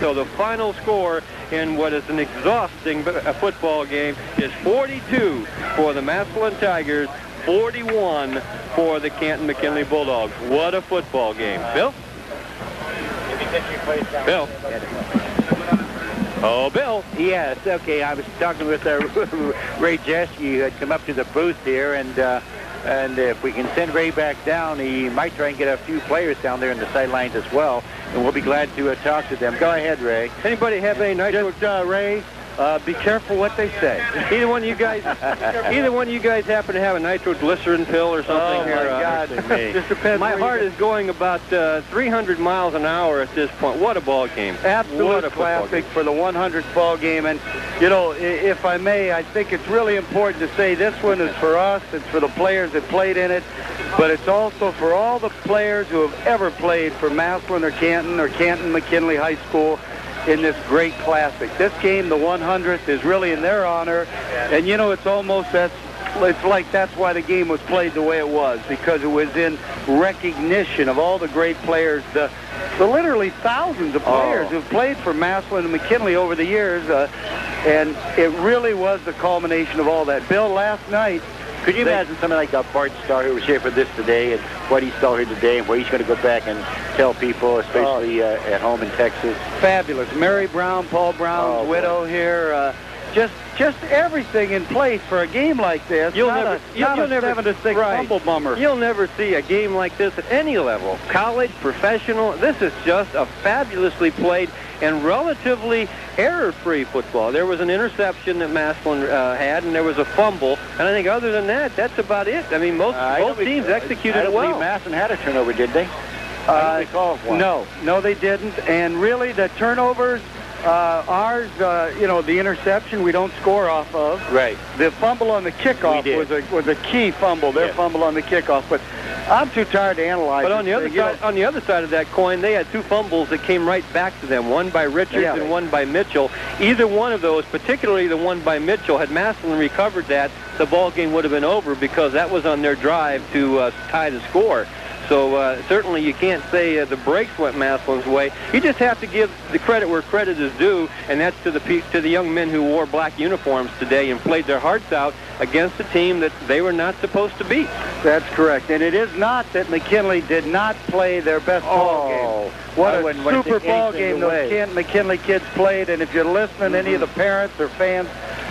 C: So the final score in what is an exhausting football game is 42 for the Massillon Tigers, 41 for the Canton McKinley Bulldogs. What a football game. Bill? Bill? Oh, Bill.
A: Yes, okay. I was talking with Ray Jeske, who had come up to the booth here, and if we can send Ray back down, he might try and get a few players down there in the sidelines as well, and we'll be glad to talk to them. Go ahead, Ray.
C: Anybody have any night?
D: Just, Ray,
B: be careful what they say.
C: Either one of you guys happen to have a nitroglycerin pill or something
B: Oh,
C: here?
B: my God. Just depends.
C: My heart is going about 300 miles an hour at this point. What a ball game.
B: Absolute classic for the 100th ball game. And, you know, if I may, I think it's really important to say this one is for us. It's for the players that played in it. But it's also for all the players who have ever played for Massillon or Canton McKinley High School in this great classic. This game, the 100th, is really in their honor. And, you know, it's like that's why the game was played the way it was, because it was in recognition of all the great players, the literally thousands of players who've played for Massillon and McKinley over the years, and it really was the culmination of all that. Bill, last night,
A: could you imagine something like Bart Starr, who was here for this today, and what he saw here today, and where he's going to go back and tell people, especially at home in Texas?
B: Fabulous. Mary Brown, Paul Brown's widow here. Just everything in place for a game like this.
C: You'll
B: not
C: never
B: a 7-6 fumble bummer.
C: You'll never see a game like this at any level, college, professional. This is just a fabulously played and relatively error-free football. There was an interception that Massillon had, and there was a fumble. And I think other than that, that's about it. I mean, both teams executed well.
A: I don't believe Massillon had a turnover, did they? I don't recall one.
B: No, they didn't. And really, the turnovers, ours, you know, the interception we don't score off of.
A: Right.
B: The fumble on the kickoff was a key fumble. Their fumble on the kickoff. But I'm too tired to analyze.
C: But on the other side of that coin, they had two fumbles that came right back to them. One by Redrick and one by Mitchell. Either one of those, particularly the one by Mitchell, had Massillon recovered that, the ball game would have been over, because that was on their drive to tie the score. So certainly you can't say the breaks went Massillon's way. You just have to give the credit where credit is due, and that's to the young men who wore black uniforms today and played their hearts out against a team that they were not supposed to beat.
B: That's correct. And it is not that McKinley did not play their best ball game. What a super ball game those McKinley kids played. And if you're listening, any of the parents or fans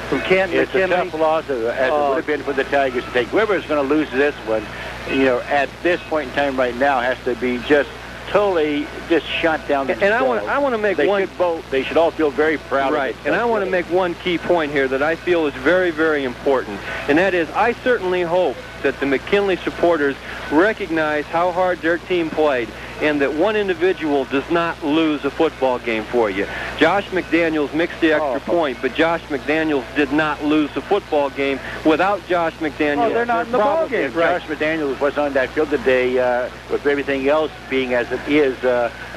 B: from Canton McKinley,
A: it's a tough loss, as it would have been for the Tigers to take. Whoever's going to lose this one, you know, at this point in time right now, has to be just totally just shot down.
C: And I want to make one.
A: They should all feel very proud.
C: Right. And I want to make one key point here that I feel is very, very important, and that is I certainly hope that the McKinley supporters recognize how hard their team played, and that one individual does not lose a football game for you. Josh McDaniels mixed the extra point, but Josh McDaniels did not lose the football game without Josh McDaniels.
B: They're not in the ball game.
A: Right. Josh McDaniels was on that field today, with everything else being as it is,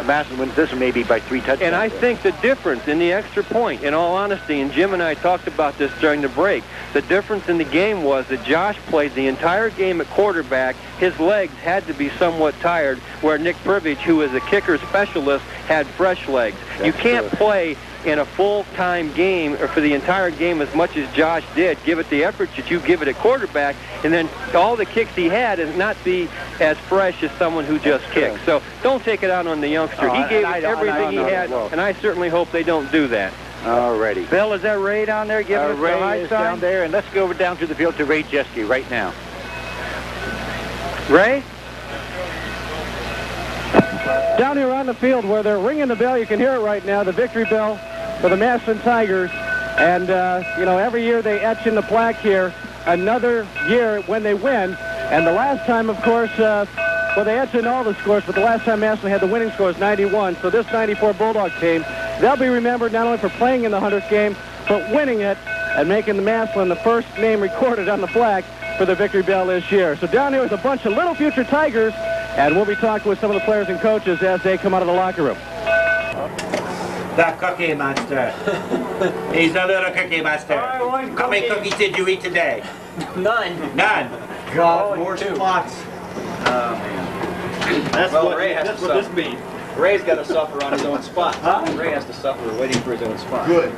A: Massillon wins this one maybe by 3 touchdowns.
C: And I think the difference in the extra point, in all honesty, and Jim and I talked about this during the break, the difference in the game was that Josh played the entire game at quarterback. His legs had to be somewhat tired, where Nick Privage, who is a kicker specialist, had fresh legs. You can't play in a full-time game or for the entire game as much as Josh did, give it the effort that you give it at quarterback, and then all the kicks he had and not be as fresh as someone who just kicked. So don't take it out on the youngster. He gave it everything he had, and I certainly hope they don't do that.
A: Alrighty.
B: Bill, is that Ray down there giving us the high
A: is
B: sign?
A: Down there, and let's go over down to the field to Ray Jeske right now.
B: Ray?
H: Down here on the field where they're ringing the bell, you can hear it right now, the victory bell for the Massillon Tigers. And, you know, every year they etch in the plaque here, another year when they win. And the last time, of course, well, they etch in all the scores, but the last time Massillon had the winning score is 91. So this 94 Bulldog team, they'll be remembered not only for playing in the 100th game, but winning it and making the Massillon the first name recorded on the flag for the victory bell this year. So down here is a bunch of little future Tigers, and we'll be talking with some of the players and coaches as they come out of the locker room.
J: The Cookie Monster. He's a little Cookie Monster. How many cookies did you eat today?
K: None.
J: None.
K: God, more spots.
L: That's what this means. Ray's got to suffer on his own spot. Huh? Ray has to suffer waiting for his own spot.
J: Good.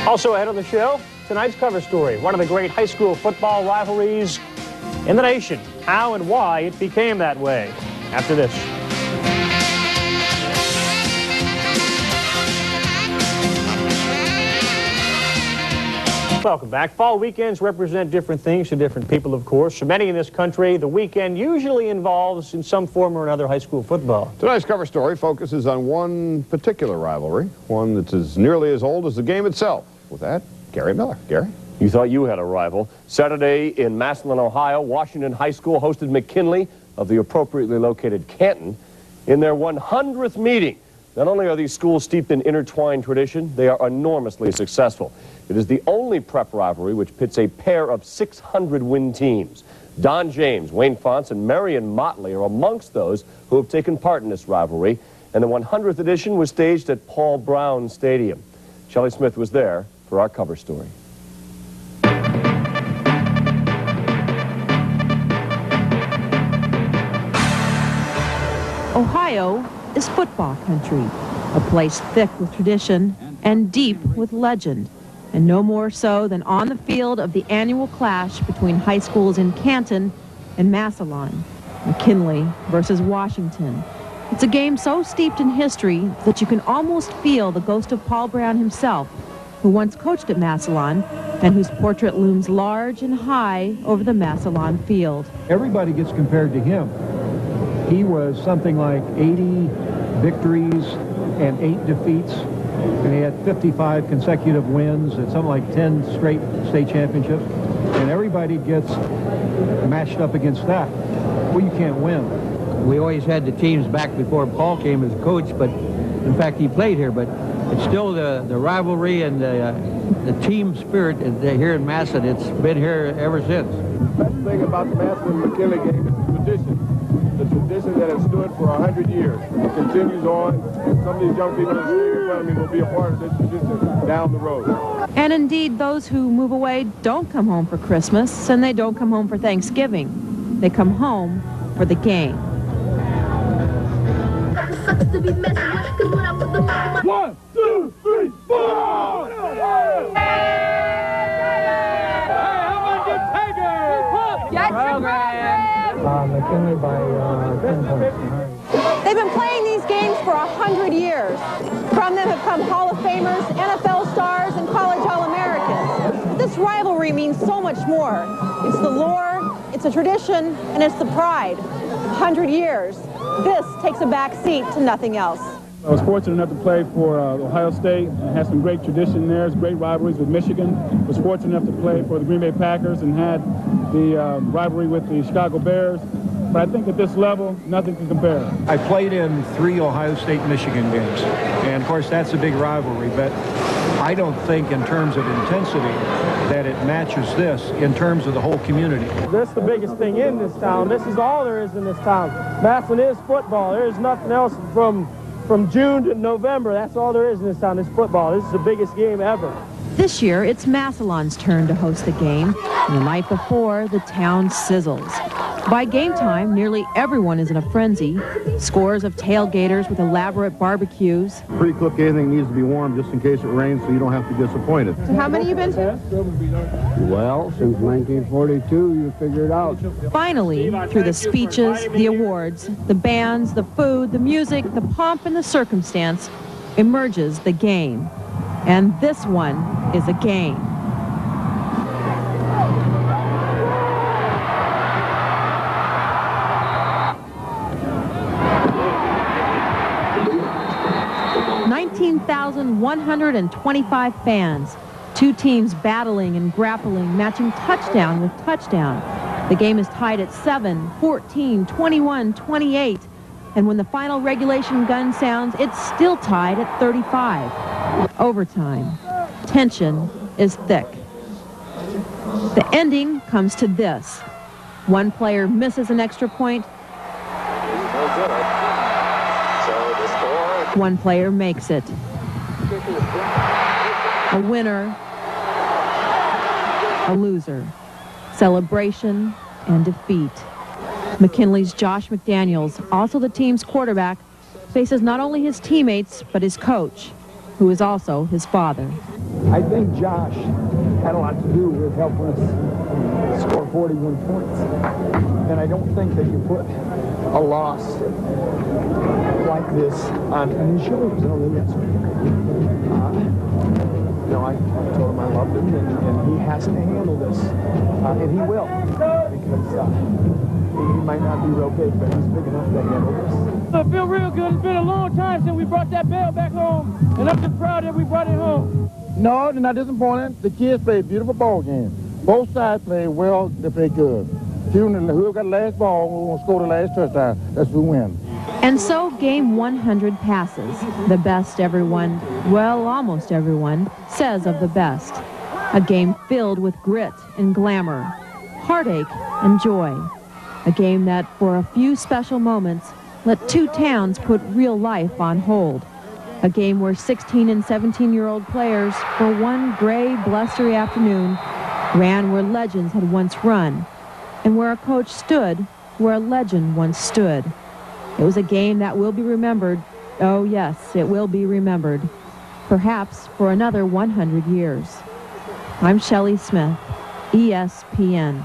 H: Also ahead on the show, tonight's cover story, one of the great high school football rivalries in the nation, how and why it became that way. After this. Welcome back. Fall weekends represent different things to different people, of course. For many in this country, the weekend usually involves, in some form or another, high school football.
M: Tonight's cover story focuses on one particular rivalry, one that's as nearly as old as the game itself. With that, Gary Miller. Gary?
N: You thought you had a rival. Saturday in Massillon, Ohio, Washington High School hosted McKinley of the appropriately located Canton in their 100th meeting. Not only are these schools steeped in intertwined tradition, they are enormously successful. It is the only prep rivalry which pits a pair of 600-win teams. Don James, Wayne Fonts, and Marion Motley are amongst those who have taken part in this rivalry, and the 100th edition was staged at Paul Brown Stadium. Shelley Smith was there for our cover story.
O: Ohio is football country, a place thick with tradition and deep with legend, and no more so than on the field of the annual clash between high schools in Canton and Massillon, McKinley versus Washington. It's a game so steeped in history that you can almost feel the ghost of Paul Brown himself, who once coached at Massillon and whose portrait looms large and high over the Massillon field.
P: Everybody gets compared to him. He was something like 80 victories and 8 defeats, and he had 55 consecutive wins and something like 10 straight state championships, and everybody gets matched up against that. Well, you can't win.
Q: We always had the teams back before Paul came as coach, but in fact he played here, but it's still the rivalry and the team spirit here in Massillon. It's been here ever since.
E: The best thing about the Massillon McKinley game is the tradition. The tradition that has stood for 100 years. It continues on, and some of these young people that are in front of me will be a part of this tradition down the road.
O: And indeed, those who move away don't come home for Christmas, and they don't come home for Thanksgiving. They come home for the game.
R: 1, 2, 3, 4!
I: McKinley by 10 points.
S: They've been playing these games for 100 years. From them have come Hall of Famers, NFL stars, and college All-Americans. This rivalry means so much more. It's the lore, it's a tradition, and it's the pride. 100 years. This takes a back seat to nothing else.
T: I was fortunate enough to play for Ohio State and had some great tradition there, great rivalries with Michigan. I was fortunate enough to play for the Green Bay Packers and had the rivalry with the Chicago Bears. But I think at this level, nothing can compare.
P: I played in 3 Ohio State-Michigan games, and of course that's a big rivalry, but I don't think in terms of intensity that it matches this in terms of the whole community.
H: This is the biggest thing in this town. This is all there is in this town. Massillon is football. There is nothing else from June to November. That's all there is in this town, is football. This is the biggest game ever.
O: This year, it's Massillon's turn to host the game. And the night before, the town sizzles. By game time, nearly everyone is in a frenzy. Scores of tailgaters with elaborate barbecues.
E: Pre-cook anything needs to be warm just in case it rains so you don't have to get disappointed.
S: So how many you been to?
I: Well, since 1942, you figure it out.
O: Finally, through the speeches, the awards, the bands, the food, the music, the pomp and the circumstance, emerges the game. And this one is a game. $19,125 fans. 2 teams battling and grappling, matching touchdown with touchdown. The game is tied at 7, 14, 21, 28. And when the final regulation gun sounds, it's still tied at 35. Overtime. Tension is thick. The ending comes to this. One player misses an extra point. One player makes it. A winner, a loser. Celebration and defeat. McKinley's Josh McDaniels, also the team's quarterback, faces not only his teammates, but his coach, who is also his father.
I: I think Josh had a lot to do with helping us score 41 points. And I don't think that you put a loss like this on his shoulders. I don't think that's you know, I told him I loved him, and he has to handle this. And he will, because he might not be real big, but he's big enough to handle this.
H: I feel real good. It's been a long time since we brought that bell back home, and I'm just proud that we brought it home.
I: No, they're not disappointed. The kids played a beautiful ball game. Both sides played well. They played good. Whoever got the last ball, who will score the last touchdown, that's who wins.
O: And so game 100 passes. The best everyone, well, almost everyone, says of the best. A game filled with grit and glamour, heartache and joy. A game that, for a few special moments, let two towns put real life on hold. A game where 16 and 17-year-old players, for one gray, blustery afternoon, ran where legends had once run, and where a coach stood where a legend once stood. It was a game that will be remembered. Oh, yes, it will be remembered. Perhaps for another 100 years. I'm Shelley Smith, ESPN.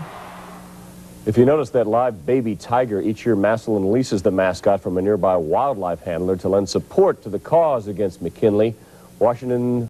N: If you notice that live baby tiger, each year Massillon leases the mascot from a nearby wildlife handler to lend support to the cause against McKinley. Washington